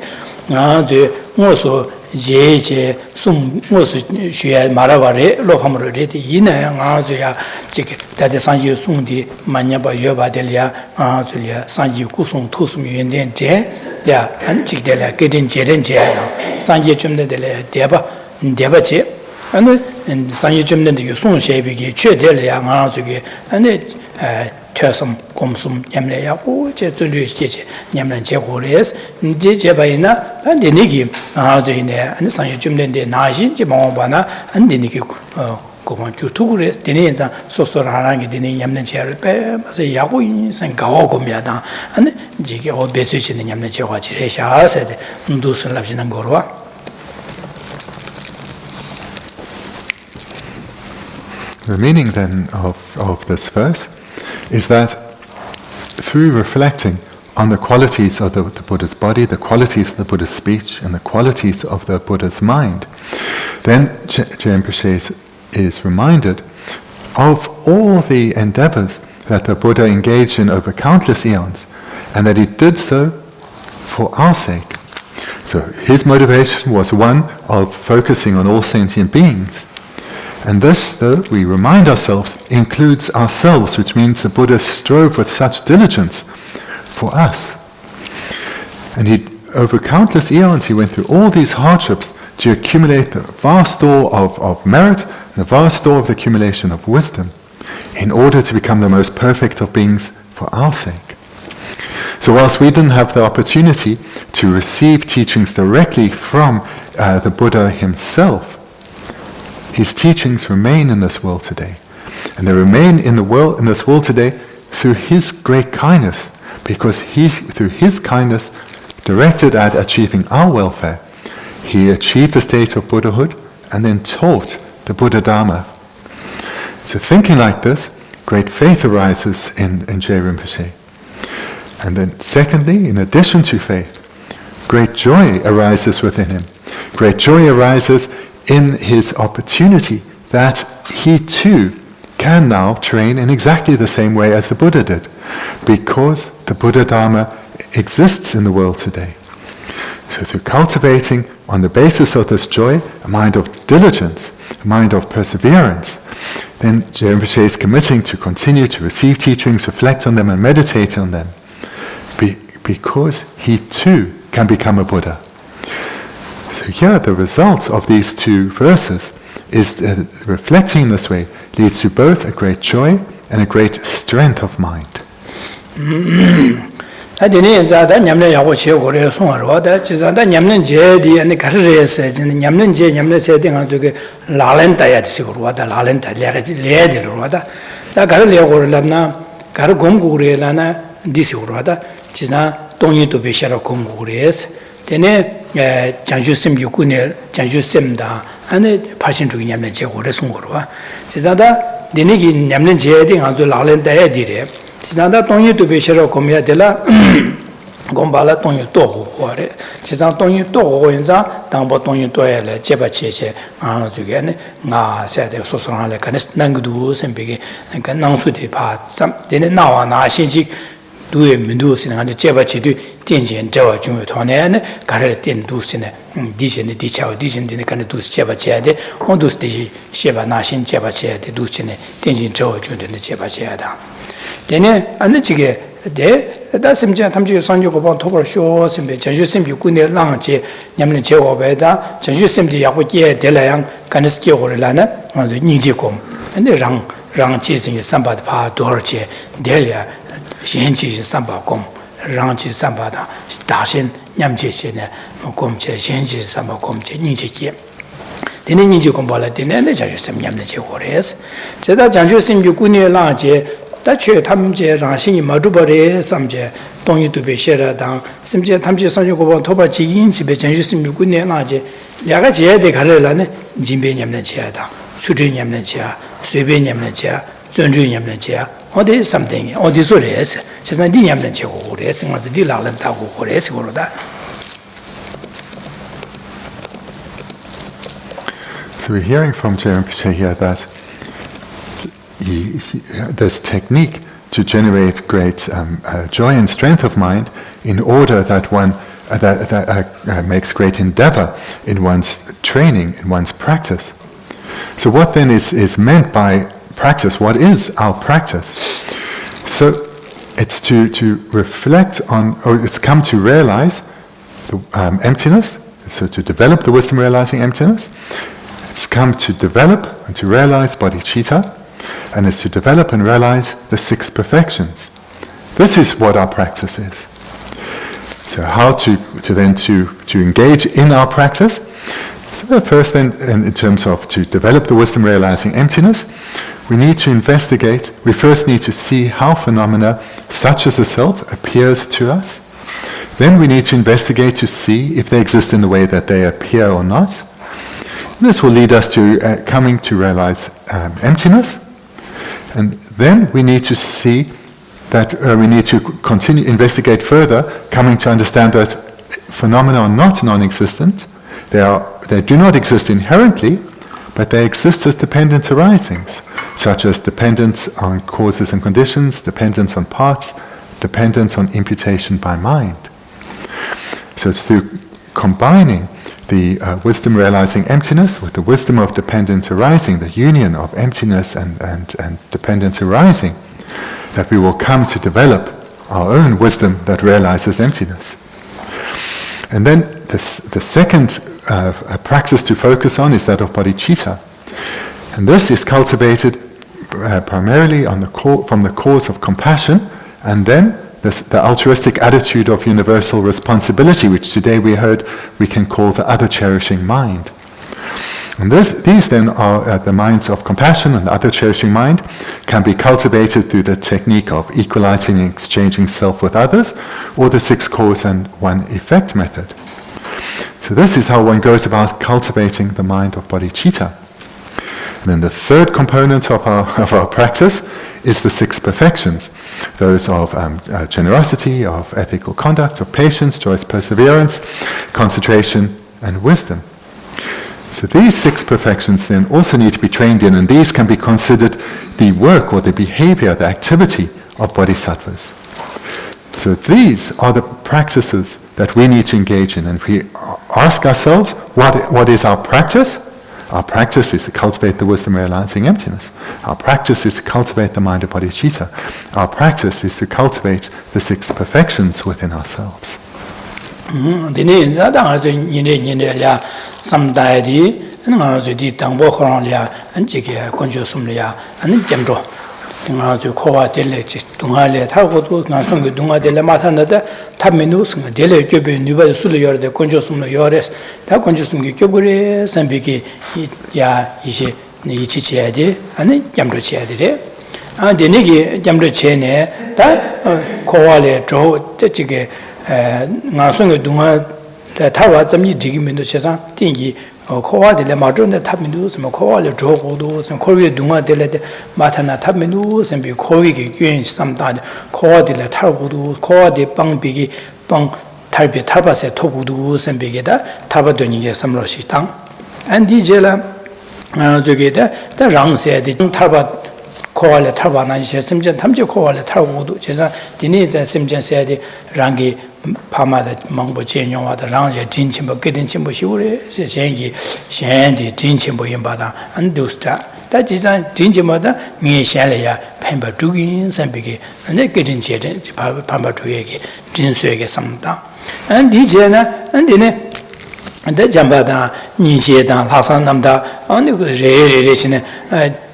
ngāngzu ngō su ye che sōng ngō su shuya marawa re lōpamro re di yina ngāngzu ya chigi dati sanyo sōng di manyaba yoba dili ya ngāngzu ya sanyo ku sōng tō sōng yuwen den je ya an chik de la gedin jeren je na sanje chumde de le deba che an sanje chumde de song shebi ge che de le ya nga zu ge an tösum komsum yamle ya o che zulu che nyamlan che gores je ba ina an de ni gi nga zu ne an sanje chumde de na shi je mo ba na an de ni gi 고만 주투그레 되네자 소소라랑이 되네 냠는 제를 빼 맞아 야고 인생 가고 고미하다 아니 이게 어 배수치는 냠는 제가 지레샤세 눈도스 납지는 거로와
The meaning then of this verse is that through reflecting on the qualities of the Buddha's body, the qualities of the Buddha's speech, and the qualities of the Buddha's mind, then Rinpoche is reminded of all the endeavors that the Buddha engaged in over countless eons, and that he did so for our sake. So his motivation was one of focusing on all sentient beings. And this, though, we remind ourselves, includes ourselves, which means the Buddha strove with such diligence for us. And over countless eons, he went through all these hardships to accumulate the vast store of merit, the vast store of the accumulation of wisdom, in order to become the most perfect of beings for our sake. So whilst we didn't have the opportunity to receive teachings directly from the Buddha himself, his teachings remain in this world today. And they remain in this world today through his great kindness, because through his kindness directed at achieving our welfare, he achieved the state of Buddhahood and then taught the Buddha Dharma. So thinking like this, great faith arises in Geshe Rinpoche. And then secondly, in addition to faith, great joy arises within him. Great joy arises in his opportunity that he too can now train in exactly the same way as the Buddha did, because the Buddha Dharma exists in the world today. So through cultivating, on the basis of this joy, a mind of diligence, a mind of perseverance, then Geshe Rinpoche is committing to continue to receive teachings, reflect on them and meditate on them, because he too can become a Buddha. So here the result of these two verses is that reflecting this way leads to both a great joy and a great strength of mind.
Adini zada nyamne yago che gore songarwa da chizada nyamne je di ane karre se nyamne je nyamne se de ngazu ge lalen ta ya disi gorwa da lalen ta le de gorwa da gar le gore lamna gar gom gore lana disi gorwa da chiza tongyi to be shara gom gore es tene janju sim yuku ne janju sim da ane pashin ju nyamne je gore songarwa chizada dini gi nyamne je de ngazu lalen ta ya di re 지산다 동이 또 베셔로 고미야 되라 곰발라 동이 또 고고래 지산 동이 또 고인자 당보 동이 또에래 제바체체 아 저게네 나 세대 소소한래 간스 난구도 선배게 그러니까 낭수디 바삼 되네 나와 나신식 두에 민두스는 제바체도 된진 저와 중요 돈에네 가를 된두스네 디신의 디차오 디신진의 간에 두스 제바체야데 온두스디 셰바 나신 제바체야데 두스네 된진 저와 중요된 제바체야다 되네 안 지게 다 심지어 탐지 산조 고방 토벌 쇼 심배 전주 심비 군의 랑지 냠는 제고배다 전주 심비 약고제 될량 간스 제고를라나 아주 니지곰 근데 랑 지승의 삼바드 파 도르제 될야 신지신 삼바곰 Ranchi Sambada, Dashin, Yamjishine, Gomche, Shenji Samba Gomche, Nijiki. The Ninji Gombola didn't some Yamnachi Wars. So that Janjusim Yukuni Laje, that you Tamje, Rashi, Madubare, Samje, don't you to be shared down, Simje Tamje Sanjuko, Tobachi, Inchibe, Janjusim Yukuni Laje, Yagachi, de Karelane, Jimbe Yamnachia, Sudin Yamnachia, Subin Yamnachia, Zunju Yamnachia, or there is something, or this or is, she's not Yamnachi or is, and the Dilalan Tago or is or that.
So we're hearing from Rinpoche here that this technique to generate great joy and strength of mind in order that one makes great endeavor in one's training, in one's practice. So what then is meant by practice? What is our practice? So it's to reflect on, or it's come to realize the emptiness, so to develop the wisdom realizing emptiness. It's come to develop and to realize bodhicitta, and it's to develop and realize the 6 perfections. This is what our practice is. So how to engage in our practice? So the first then, in terms of to develop the wisdom realizing emptiness, we need to investigate, we first need to see how phenomena such as the self appears to us. Then we need to investigate to see if they exist in the way that they appear or not. This will lead us to coming to realize emptiness, and then we need to see that we need to continue investigate further, coming to understand that phenomena are not non-existent. They do not exist inherently, but they exist as dependent arisings, such as dependence on causes and conditions, dependence on parts, dependence on imputation by mind. So it's through combining the wisdom realizing emptiness with the wisdom of dependent arising, the union of emptiness and dependent arising, that we will come to develop our own wisdom that realizes emptiness. And then the second practice to focus on is that of bodhicitta. And this is cultivated primarily from the cause of compassion, and then the altruistic attitude of universal responsibility, which today we heard we can call the other cherishing mind. And these then are the minds of compassion, and the other cherishing mind can be cultivated through the technique of equalizing and exchanging self with others, or the 6 cause and 1 effect method. So this is how one goes about cultivating the mind of bodhicitta. And then the third component of our practice is the 6 perfections, those of generosity, of ethical conduct, of patience, joyous perseverance, concentration, and wisdom. So these 6 perfections then also need to be trained in, and these can be considered the work or the behavior, the activity of bodhisattvas. So these are the practices that we need to engage in. And if we ask ourselves, what is our practice? Our practice is to cultivate the wisdom realizing emptiness. Our practice is to cultivate the mind of bodhicitta. Our practice is to cultivate the 6 perfections within ourselves.
저 코와 델레 동아래 타고도 나송이 동아델레 마탄데 탑미누스 델레 교배 뉴바도 술려데 건조숨로 요레스 다 건조숨기 교부레 선비기 야 이제 이치치야데 아니 잠로치야데 아 데네기 잠로체네 다 코와레 저 저게 나송이 동아 타와 점이 디기면도 세상 띵기 코와델레 마존데 탑미누스 뭐 코와레 조고도 선 코위에 동아델레 마타나 탑미누스 비 코위게 괜 삼다데 코와델레 타고도 코와데 빵비기 빵 탈비 탈바세 토고도 선비게다 타바도니게 삼로시당 안디젤라 저게다 다 랑세데 탈바 코와레 탈바나 이제 심전 탐지 코와레 타고도 제가 디네자 심전 세데 랑게 파마다 망보 제용하다 랑제 진침보 깨진침보 시우레 세생기 셴디 진침보 임바다 안두스타 다지자 진침보다 미샹래야 펜바 두긴 선비게 내 깨진체데 파마 두에게 진수에게 삼다 안디제나 안디네 안데 잠바다 니시에다 하산남다 아니 그 제레레시네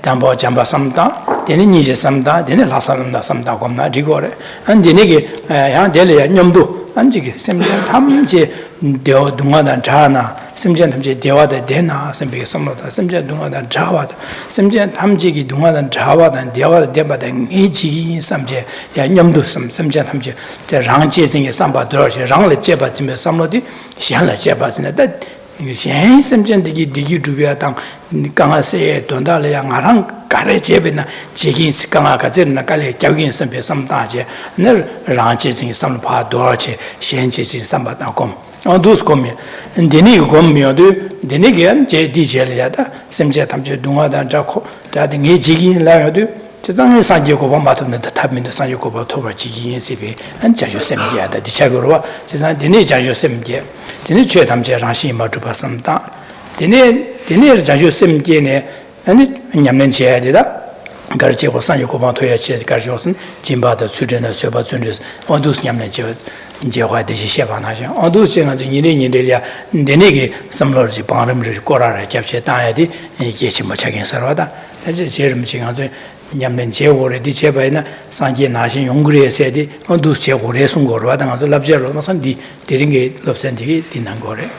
담보 잠바 삼다 dene nije samda, dene lasamda samda gomna rigore. An dene ge yang dele nyamdu, an jige semje tamje deo dungadan jana, semje tamje dewada dena, sembe samloda, semje dungadan jawada, semje tamje gi dungadan jawadan dewada debada ngiji samje ya nyamdu semje tamje je rang je singe samba dorje rang le jeba jime samlodi, xian le jeba jine da xian semje digi dubya tang kanga se donda le yang arang kare jebena jigin kanga ka zena kale gyagin sembe samda je ne rang je singe sampa dorje xian je sin samba da kom dus kom deni kom myo de deni gen je di je le da semje tamje dunga da ja ko da de nge jigin la yo de 지상에 산지고 보마도는 답민도 산지고 보토버 지기인 세비 안 자주 sem게 다 디차고로 지상 데네 자주 sem게 데네 죄 담제 라시 마도 봤습니다 데네 자주 sem게네 아니 냠는 지야 되다 가르치고 산지고 보토야 지 가르치고선 진바도 수련의 저바 준비 어두스 냠는 지 이제 와 되시 셰바나죠 어두스 제가 니네니들이야 데네게 섬로지 방름을 꼬라라 잡체 따야디 이게 뭐 자긴 서로다 이제 제름 지금 냠는 제고를 디체바이나 산지 나신 용그리에 세디 어두 제고를 송고로 하다가서 랍제로 나선 디 데링게 럽센디 디난 거래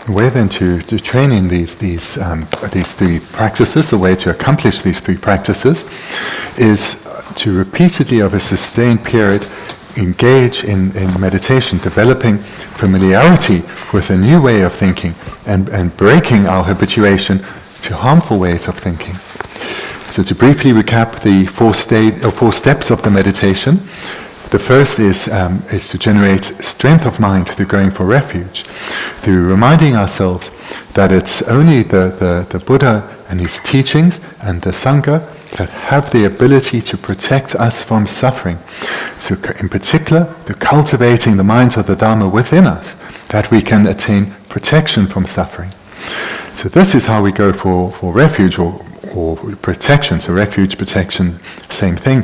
The way then to train in these three practices, the way to accomplish these three practices, is to repeatedly over a sustained period engage in meditation, developing familiarity with a new way of thinking and breaking our habituation to harmful ways of thinking. So to briefly recap the four steps of the meditation, the first is to generate strength of mind through going for refuge, through reminding ourselves that it's only the Buddha and his teachings and the Sangha that have the ability to protect us from suffering. So in particular, through cultivating the minds of the Dharma within us, that we can attain protection from suffering. So this is how we go for refuge or protection. So refuge, protection, same thing.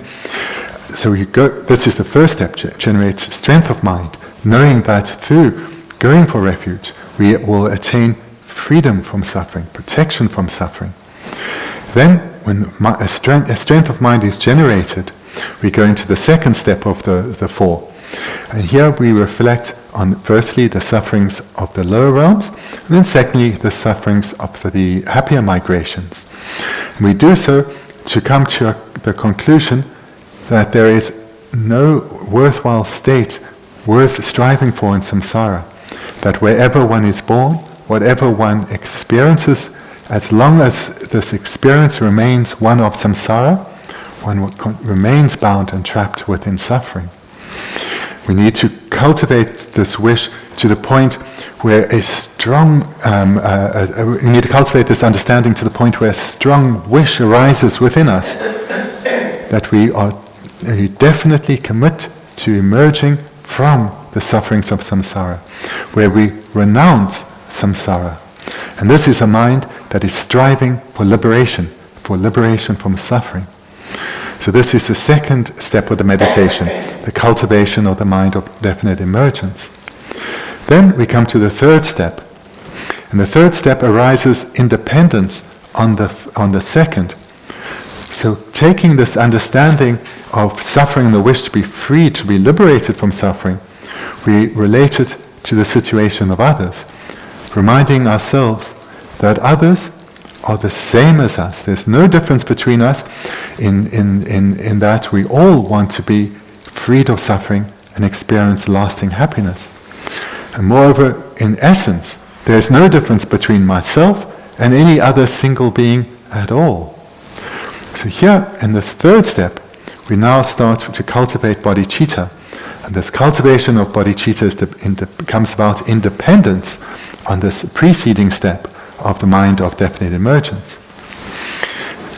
So this is the first step, generate strength of mind, knowing that through going for refuge, we will attain freedom from suffering, protection from suffering. Then, when a strength of mind is generated, we go into the second step of the four. And here we reflect on, firstly, the sufferings of the lower realms, and then secondly, the sufferings of the happier migrations. And we do so to come to the conclusion that there is no worthwhile state worth striving for in samsara, that wherever one is born, whatever one experiences, as long as this experience remains one of samsara, one remains bound and trapped within suffering. We need to cultivate this wish to the point where we need to cultivate this understanding to the point where a strong wish arises within us, that we definitely commit to emerging from the sufferings of samsara, where we renounce samsara. And this is a mind that is striving for liberation from suffering. So this is the second step of the meditation, the cultivation of the mind of definite emergence. Then we come to the third step. And the third step arises independence on the second. So taking this understanding of suffering, the wish to be free, to be liberated from suffering, we relate it to the situation of others, reminding ourselves that others are the same as us. There's no difference between us in that we all want to be freed of suffering and experience lasting happiness. And moreover, in essence, there's no difference between myself and any other single being at all. So here, in this third step, we now start to cultivate bodhicitta. And this cultivation of bodhicitta comes about independence on this preceding step of the mind of definite emergence.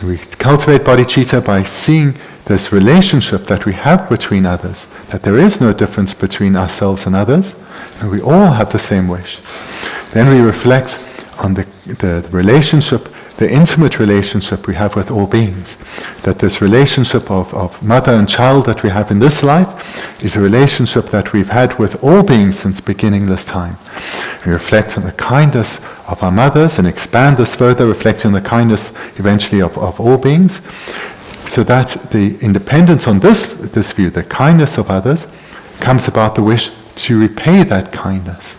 We cultivate bodhicitta by seeing this relationship that we have between others, that there is no difference between ourselves and others, and we all have the same wish. Then we reflect on the relationship, the intimate relationship we have with all beings, that this relationship of mother and child that we have in this life is a relationship that we've had with all beings since beginningless time. We reflect on the kindness of our mothers, and expand this further, reflecting on the kindness eventually of all beings. So that the independence on this view, the kindness of others, comes about the wish to repay that kindness.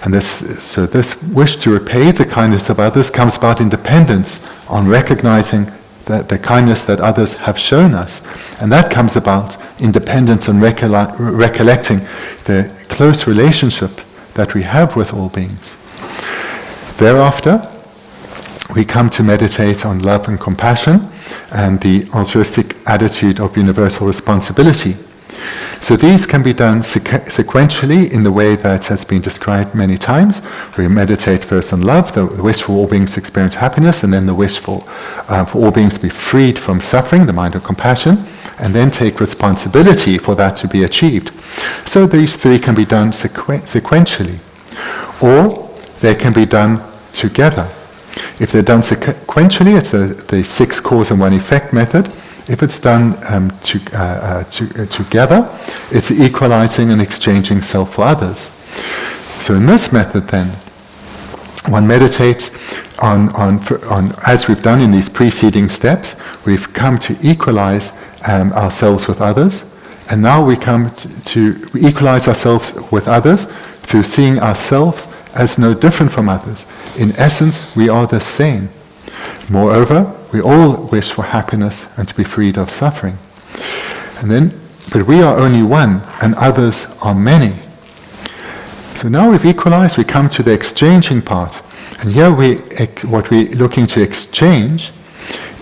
And this wish to repay the kindness of others comes about in dependence on recognizing the kindness that others have shown us. And that comes about in dependence on recollecting the close relationship that we have with all beings. Thereafter, we come to meditate on love and compassion and the altruistic attitude of universal responsibility. So these can be done sequentially in the way that has been described many times. We meditate first on love, the wish for all beings to experience happiness, and then the wish for all beings to be freed from suffering, the mind of compassion, and then take responsibility for that to be achieved. So these three can be done sequentially, or they can be done together. If they're done sequentially, it's the 6 cause and 1 effect method. If it's done together, it's equalizing and exchanging self for others. So in this method then, one meditates on as we've done in these preceding steps, we've come to equalize ourselves with others, and now we come to equalize ourselves with others through seeing ourselves as no different from others. In essence, we are the same. Moreover, we all wish for happiness and to be freed of suffering. But we are only one, and others are many. So now we've equalized, we come to the exchanging part. And here what we're looking to exchange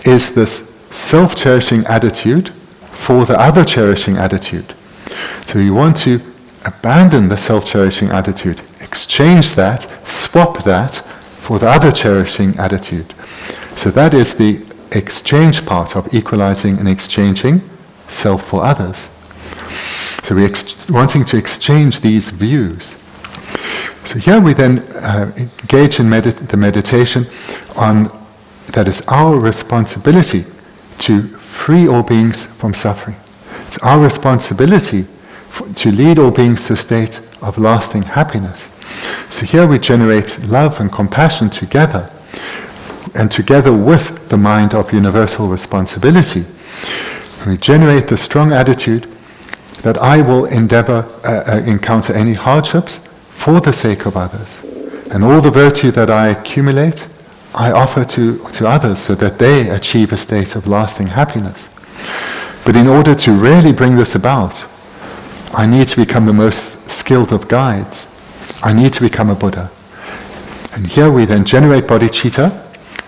is this self-cherishing attitude for the other cherishing attitude. So we want to abandon the self-cherishing attitude, exchange that, swap that for the other cherishing attitude. So that is the exchange part of equalizing and exchanging self for others. So we're wanting to exchange these views. So here we then engage in the meditation on that is our responsibility to free all beings from suffering. It's our responsibility to lead all beings to a state of lasting happiness. So here we generate love and compassion together, and together with the mind of universal responsibility. We generate the strong attitude that I will encounter any hardships for the sake of others. And all the virtue that I accumulate, I offer to others so that they achieve a state of lasting happiness. But in order to really bring this about, I need to become the most skilled of guides. I need to become a Buddha. And here we then generate bodhicitta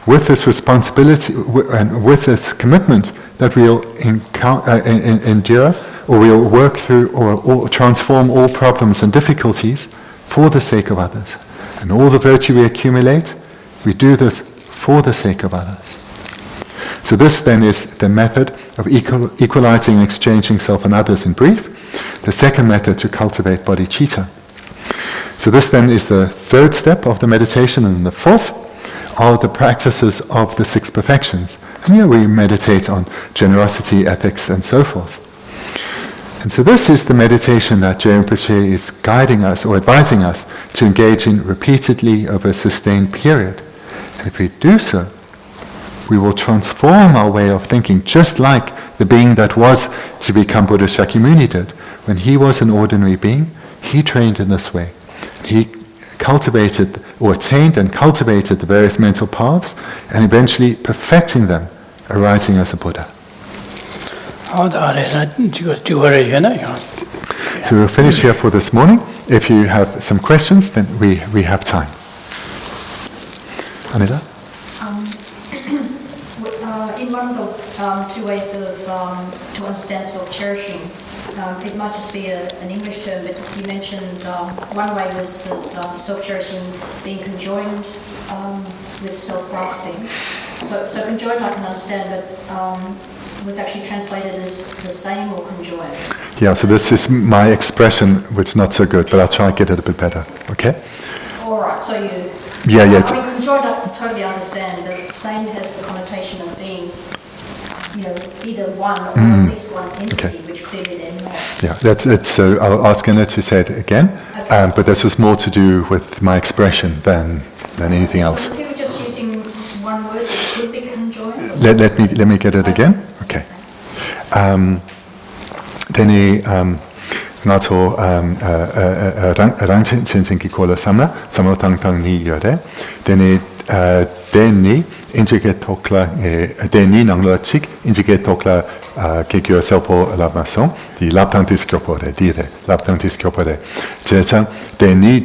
with this responsibility and with this commitment that we'll endure, or we'll work through or transform all problems and difficulties for the sake of others. And all the virtue we accumulate, we do this for the sake of others. So this then is the method of equalizing and exchanging self and others in brief. The second method to cultivate bodhicitta. So this then is the third step of the meditation, and the fourth are the practices of the 6 perfections. And here we meditate on generosity, ethics, and so forth. And so this is the meditation that Je Rinpoche is guiding us or advising us to engage in repeatedly over a sustained period. And if we do so, we will transform our way of thinking, just like the being that was to become Buddha Shakyamuni did. When he was an ordinary being, he trained in this way. He cultivated or attained and cultivated the various mental paths, and eventually perfecting them, arising as a Buddha. So we'll finish here for this morning. If you have some questions, then we have time. Anila?
In one of the 2 ways to understand self-cherishing, it might just be an English term, but you mentioned one way was that self-cherishing being conjoined with self-grasping. So conjoined I can understand, but was actually translated as the same or conjoined.
Yeah, so this is my expression, which is not so good, but I'll try and get it a bit better, okay?
All right, so you...
Yeah.
I mean, conjoined I can totally understand, but same has the connotation of being, either one or at least one entity, which clearly they're not.
Yeah, that's it. So I'll ask Anna to say it again, but this was more to do with my expression than than anything else.
So if you were just using one word, it would be conjoined?
Let me get it again. Okay. Teni nato rangchen sensen ki kola samla samotang tang ni yore. Teni deni injike tokla deni nangla chik injike tokla kekyo selpo labmason di labtantis kyopore dire labtantis kyopore. Chechang deni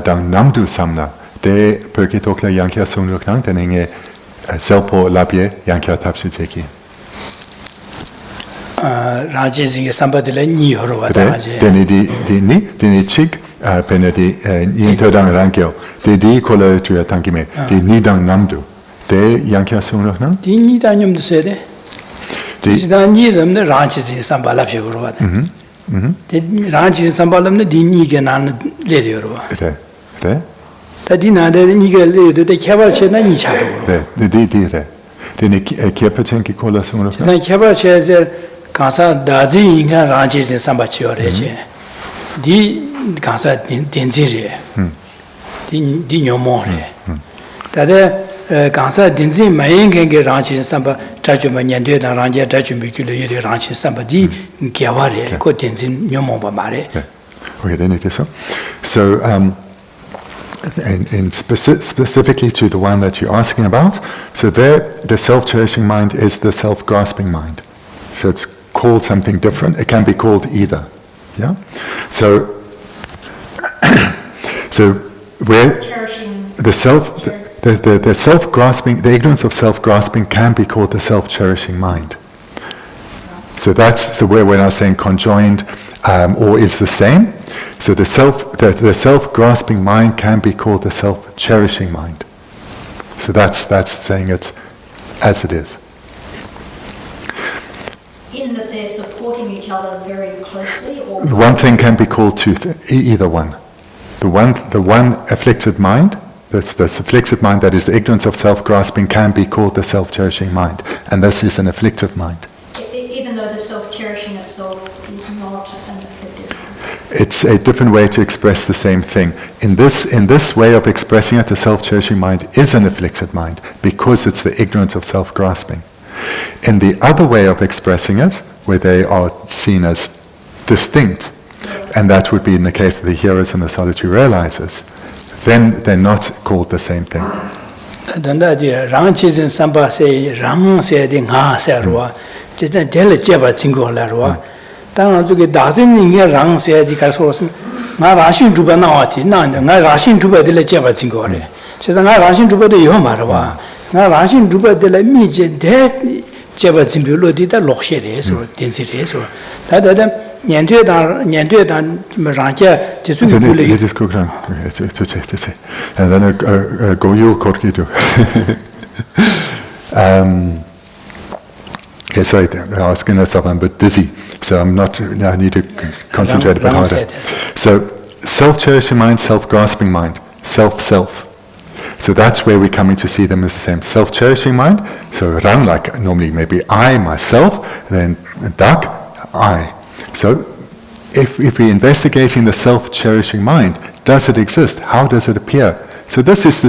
dang namdu samna de perke tokla yankya songnuk nang teni selpo labye yankya tapsiteki.
Rajizing Sambadilla Ni Horvata.
Deni chik penedi yintodang rankyo. Di kola tuya tankime. Di nidang namdu. De yankya sunroh nang?
Di nidanyum to say de. This is the Nidam, the Rajizing Sambala Horvata. The Rajizing Sambalam, the Dinigan and Lady Horva. Tadina, the Nigel, the Kavacha Nicha.
The dire. Deni Kiapatenki kola sunroh nang?
The Kavacha Kansa Dazi Inga Rajis in Sambachi Reche. Di Kansa Denzire. Di Nomore. Tade Kansa Denzi Mayan can get Ranchi in Samba, Tajuman and Ranja, Tajumicula, Ranchi Samba, Di Kiaware, Cotenzin, Nomoba Mare.
Okay, then it is so. So, and specifically to the one that you're asking about, so there, the self-cherishing mind is the self-grasping mind. So it's called something different. It can be called either. Yeah. So where the self-grasping, the ignorance of self-grasping can be called the self-cherishing mind. So that's the way when I was saying conjoined or is the same. So the self-grasping mind can be called the self-cherishing mind. So that's saying it as it is.
In that they're supporting each other very closely, or
one thing can be called either one. The one afflicted mind, that's the afflicted mind that is the ignorance of self-grasping, can be called the self-cherishing mind, and this is an afflicted mind.
Even though the self-cherishing itself is not an afflicted mind.
It's a different way to express the same thing. In this way of expressing it, the self-cherishing mind is an afflicted mind because it's the ignorance of self-grasping. In the other way of expressing it, where they are seen as distinct, and that would be in the case of the hearers and the solitary realizers, then they're not called the same thing.
nga rashin drupa de la mi je de jeba zimbu lo di da lokshe re so densi re so da nyan de dan rang ja de su ku le
this program to say and then go you korki do okay, sorry, I was going to stop. I'm a bit dizzy, so I need to concentrate a bit harder. So self-cherishing mind, self-grasping mind, self. So that's where we're coming to see them as the same. Self-cherishing mind, so rang, like normally maybe I, myself, and then dak, I. So if we're investigating the self-cherishing mind, does it exist? How does it appear? So this is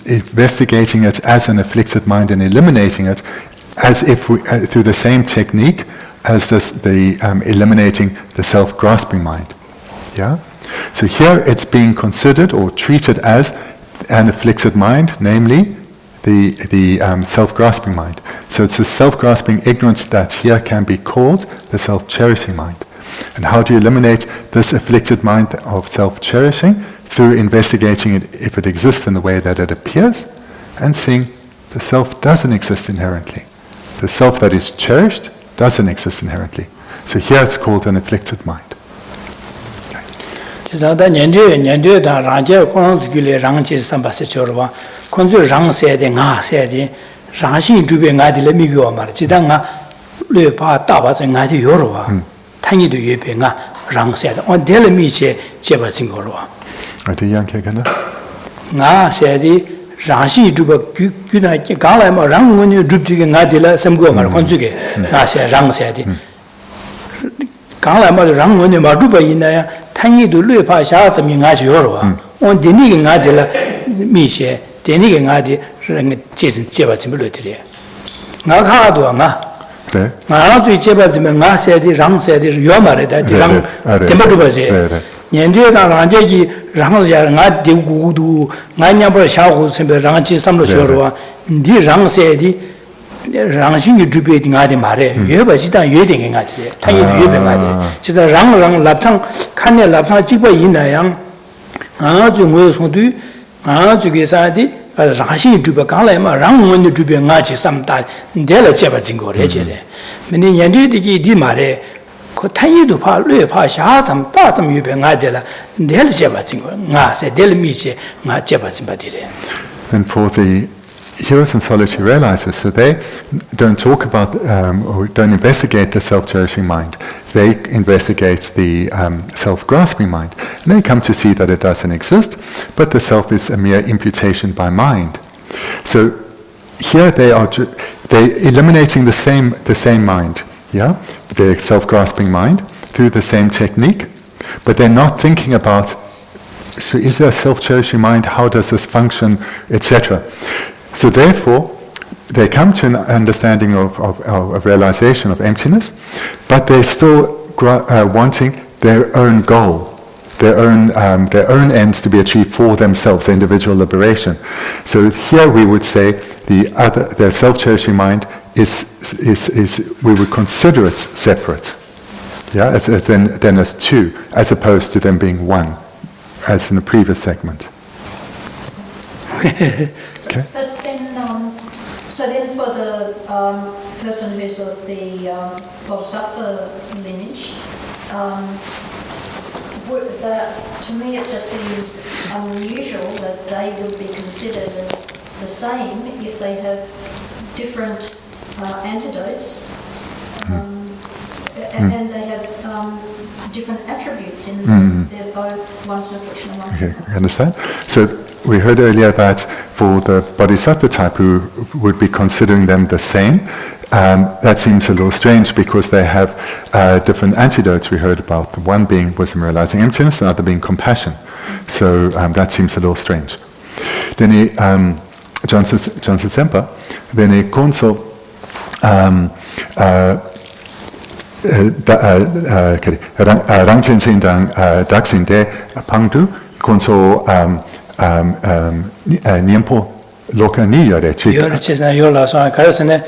investigating it as an afflicted mind and eliminating it as if we, through the same technique as eliminating the self-grasping mind. Yeah? So here it's being considered or treated as an afflicted mind, namely the self-grasping mind. So it's the self-grasping ignorance that here can be called the self-cherishing mind. And how do you eliminate this afflicted mind of self-cherishing? Through investigating it if it exists in the way that it appears, and seeing the self doesn't exist inherently. The self that is cherished doesn't exist inherently. So here it's called an afflicted mind.
Zada nyandyo da rangje konzu gule rangje sambase chorwa konzu rang se de nga se de rangshin jube nga de le mi gyo mar jida nga le pa ta ba ze nga de yorwa tangi de yebe nga rang se de on de le mi che jeba jing gorwa
ati yang ke kana
nga se de rangshin jube gyu na ga la ma rang ngun yu jub de nga de la sam go mar konzu ge nga se rang se de ga la ma rang ngun ma jube yin na ya tangi du le pa sha zhe mi nga ji yorwa on de ni nga de la 미시에 되니게 나디 제신 제바짐을 들이야 나 가도 나
네.
나주 제바짐을 나 세디 랑 세디 요마레다 랑 템버도버지 년도에가 랑제기 랑을 야nga 디구도 나냐버 샤고 sembe 랑지 삼로 쇼로와 디 랑세디 랑신이 주베디 나디 말에 예바지다 예딩이 나디 타이도 예베가디 진짜 랑 랍탕 칸네 랍탕 찍고 있나양 아주 뭐송도 아주 게사디 랑신이 주베 강라마 랑원의 주베 나지 삼다 내려 제바진 거래제래 근데 년도에기 디 말에 그 타이도 파르에 파샤삼 빠삼 예베 나디라 내려 제바진 거 나세 될 미시 나 제바진 바디래
And for the heroes in solitude realizers, so they don't talk about or don't investigate the self-cherishing mind. They investigate the self-grasping mind. And they come to see that it doesn't exist, but the self is a mere imputation by mind. So here they're eliminating the same mind, yeah, the self-grasping mind through the same technique, but they're not thinking about, so is there a self-cherishing mind, how does this function, etc. So therefore, they come to an understanding of realization of emptiness, but they're still wanting their own goal, their own ends to be achieved for themselves, their individual liberation. So here we would say their self-cherishing mind is we would consider it separate, yeah, then as two, as opposed to them being one, as in the previous segment. Okay.
But then, so then for the person who's of the Bodhisattva lineage, to me it just seems unusual that they would be considered as the same if they have different antidotes and they have different attributes in them. They're both one's reflection and one's
Okay, you understand? So we heard earlier that for the Bodhisattva type who would be considering them the same, that seems a little strange because they have different antidotes we heard about. The one being wisdom realizing emptiness, the other being compassion. So that seems a little strange. Then he, Johnson Sempa, then he console Rangchen Sindang Daxin De Pangdu, console Niempo Loka Niyare.
Yorchesa Yola so Karsane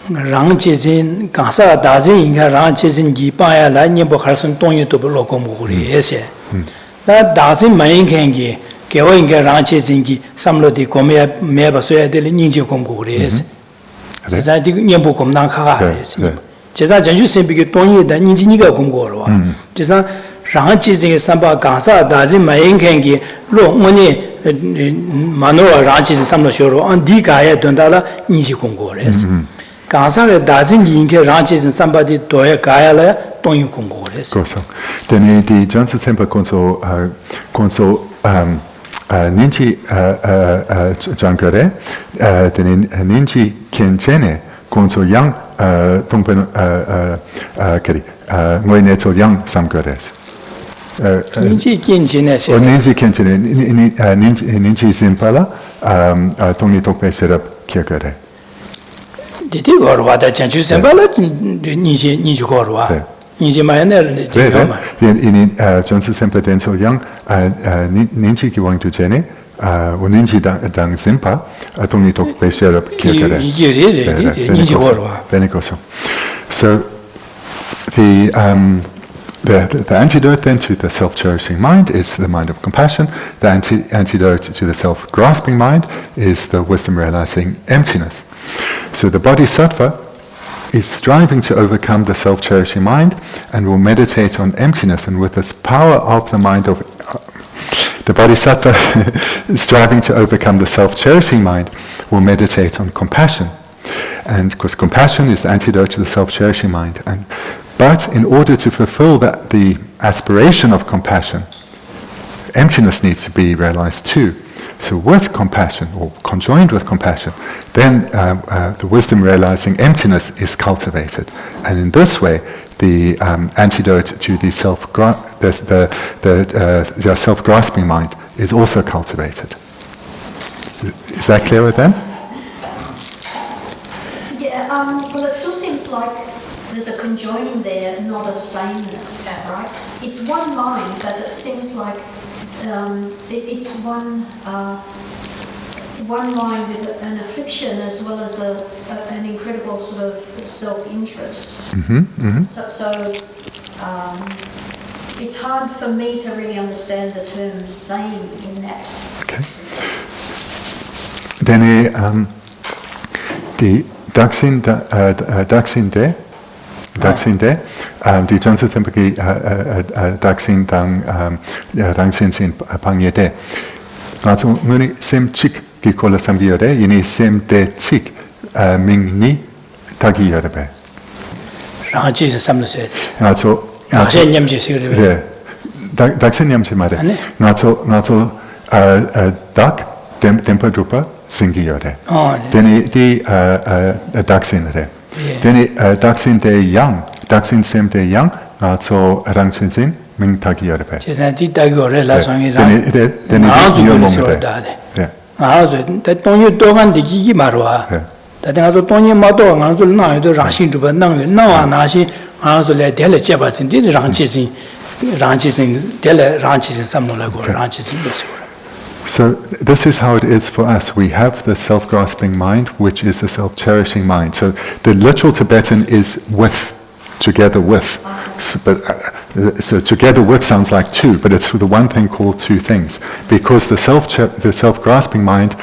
Rangchizin Kansa Dazin Inga Rangchizin Gipaya La Niempo Karson Tonyu to Lokomuri, Ese. That Dazin Mayankangi, Kewa Inga Rangchizingi, Samlo di Komea Meba Soya de Ninja Komuri, Ese. Zai Niempo Komnaka, Jesa Janju Sempi Tony, the Ninjiniga Gongoro. Jesa Rangchizing Samba Kansa Dazin Mayankangi, Lo Moni. Manoa Ranchis Samlo Shoro on Dikaya Dondala Niji Kongores. Kansa doesn't link ranches and somebody Toya Kayala, Tonyu Kongores.
Then the Johnson Semper Conso Ninji Jankare, then Ninji Kenchene, Conso Yang Tongpen Moineto Yang Samgores.
Ninji Kinchine,
Ninji Kinchine, Ninji Zimpala, Tony Tokpe set up Kirkare.
Did you go what I change you Zimpala? Ninji Gorwa, Ninji Mayaner,
in Johnson Semper Denso Young, Ninji going to Jenny, Ninji Dang Zimpa, Tony Tokpe set up Kirkare. Ninji Gorwa. Bendigo. So the antidote then to the self-cherishing mind is the mind of compassion. The antidote to the self-grasping mind is the wisdom-realizing emptiness. So the bodhisattva is striving to overcome the self-cherishing mind and will meditate on emptiness, and with this power of the mind of the bodhisattva is striving to overcome the self-cherishing mind will meditate on compassion. And because compassion is the antidote to the self-cherishing mind. But in order to fulfill the aspiration of compassion, emptiness needs to be realized too. So with compassion, or conjoined with compassion, then the wisdom realizing emptiness is cultivated. And in this way, the antidote to the self-grasping mind is also cultivated. Is that clearer then?
Yeah, well, it still seems like there's a conjoining there, not a sameness, right? It's one mind, but it seems like it's one mind with an affliction as well as an incredible sort of self-interest. So it's hard for me to really understand the term same in that.
Okay. Then the Daksin de, die Johnson Tempaki Daksin dang Rangsin sin Pangye de. Also muni sem chik ki kola samgyore, yini sem de chik ming ni tagi yore be.
Rangji se samlo se.
Also
Daksin nyamji sigre.
Daksin nyamji mare. Also dak tempa drupa singi yore. Deni di Daksin re. Deni Daksin de yang, Daksin sem de yang, also Rangsin sin ming tagi yore be.
Chesna di tagi yore la songi ra.
Deni
yomong de. Ngazo da tongyu dogan de gi marwa. Da ngazo tongyu ma do ngazo na yo rangsin zhuba nang yo na wa na xin ngazo le de le jeba sin de rangji sin de le rangji sin samlo la go rangji sin lo se.
So this is how it is for us. We have the self-grasping mind, which is the self-cherishing mind. So the literal Tibetan is with, together with. So together with sounds like two, but it's the one thing called two things. Because the self-grasping mind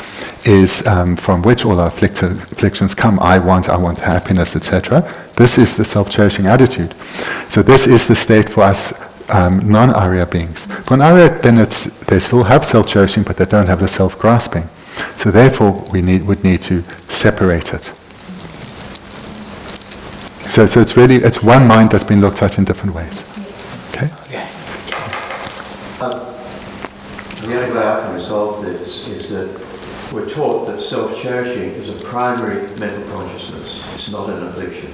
is from which all our afflictions come. I want happiness, etc. This is the self-cherishing attitude. So this is the state for us non-Arya beings. For an Arya, then they still have self-cherishing, but they don't have the self-grasping. So therefore, would need to separate it. So it's one mind that's been looked at in different ways. Okay.
The only way I can resolve this is that we're taught that self-cherishing is a primary mental consciousness. It's not an affliction.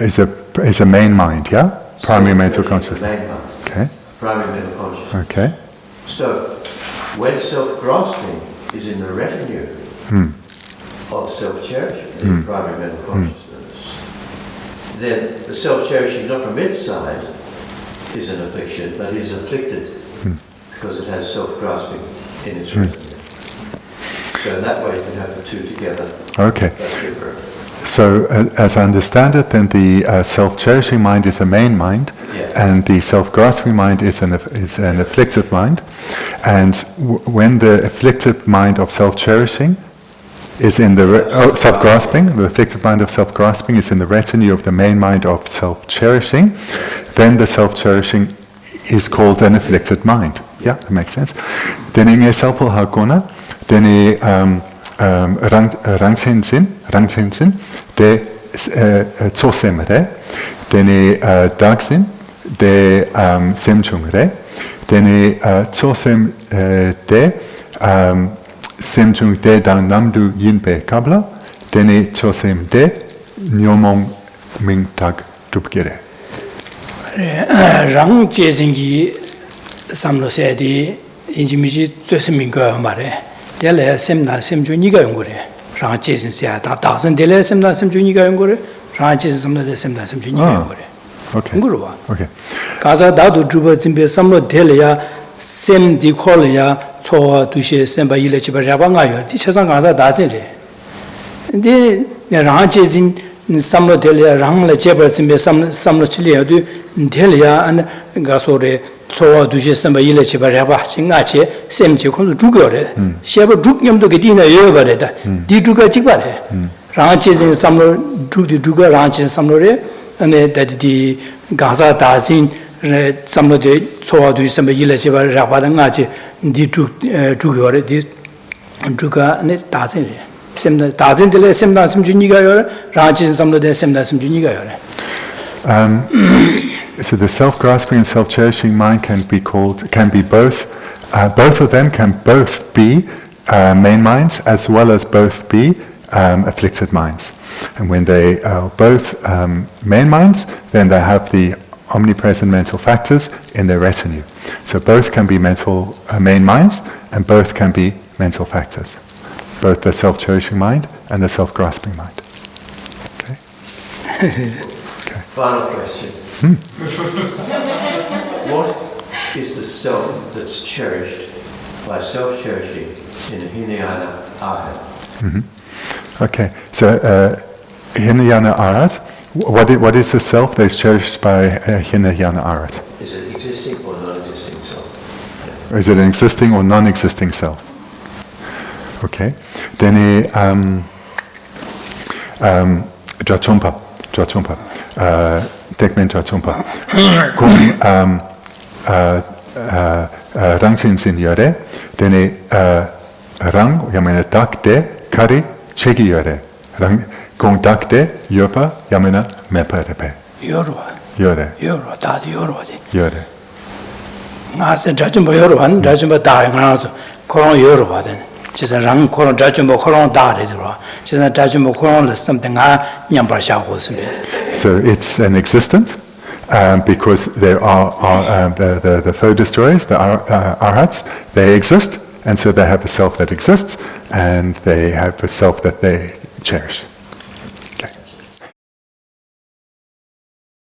Is a main mind, yeah. Primary mental consciousness.
Main mind.
Okay.
Primary mental consciousness.
Okay.
So, when self-grasping is in the retinue of self-cherishing, the primary mental consciousness, then the self-cherishing, not from its side, is an affliction, but is afflicted because it has self-grasping in its retinue. So in that way, you can have the two together.
Okay. So, as I understand it, then the self-cherishing mind is a main mind, and the self-grasping mind is an afflictive mind. And when the afflictive mind of self-cherishing is in the self-grasping, the afflictive mind of self-grasping is in the retinue of the main mind of self-cherishing, then the self-cherishing is called an afflicted mind. Yeah, that makes sense. Then in a selpal hakona, then Rangchen sin, de tsosem re, dene Daksin, de semchung re, dene tsosem de semchung de dang namdu yinpe kabla, dene tsosem de nyomong ming tag dubgire.
Rang jesingi samlo se di injimiji tsosem go mare. Dele semna semju niga yongore. Rang jesin sia da dasen dele semna semju niga yongore. Rang jesin samlo de semna semju niga yongore.
Okay.
Ngurwa.
Okay.
Kaza dadu juba zimbe samlo dele ya sem di khol ya cho dushe semba ile chiba raba nga yo. Di chasang kaza dasen re. De rang jesin samlo dele ya rang la cheba zimbe samlo chile ya du dele ya an gasore chowa dushe samba ile chiba raba chinga che semche khondu jugore sheba jugyamdo ke dina yobare da di juga chikbare rangche jin samlo jugdi juga rangche samlo re ane da di gaza dazin samlo de chowa dushe samba ile chiba raba da ngache di jugore di juga ane dazin re semda dazin de semda semju niga yore rangche samlo de semda semju niga yore.
So the self-grasping and self-cherishing mind can be both. Both of them can both be main minds as well as both be afflicted minds. And when they are both main minds, then they have the omnipresent mental factors in their retinue. So both can be main minds, and both can be mental factors, both the self-cherishing mind and the self-grasping mind. Okay? Okay.
Final question. What is the self that's cherished by self-cherishing in Hinayana Arhat?
Okay, so Hinayana Arhat, what is the self that is cherished by Hinayana Arhat?
Is it existing or non-existing self?
Is it an existing or non-existing self? Okay, then Drachompa, Tekmen Drachompa, Kung Rangchen Sin Yore, then Rang, Yamena Dakde, Kari, Chegi Yore, Kung Dakde, Yopa, Yamena Mepa Repe.
Yorwa,
Yore,
Dadi Yorwa.
Yore.
Nasa Drachumba Yorwan, Drachumba Dai Manazo, Koron Yorwa then. She's a rang Koron Drachumba Koron Dari. She's a Drachumba Koron, something I Nyampa Shahos.
So it's an existence because there are the foe destroyers, the arhats, they exist, and so they have a self that exists, and they have a self that they cherish.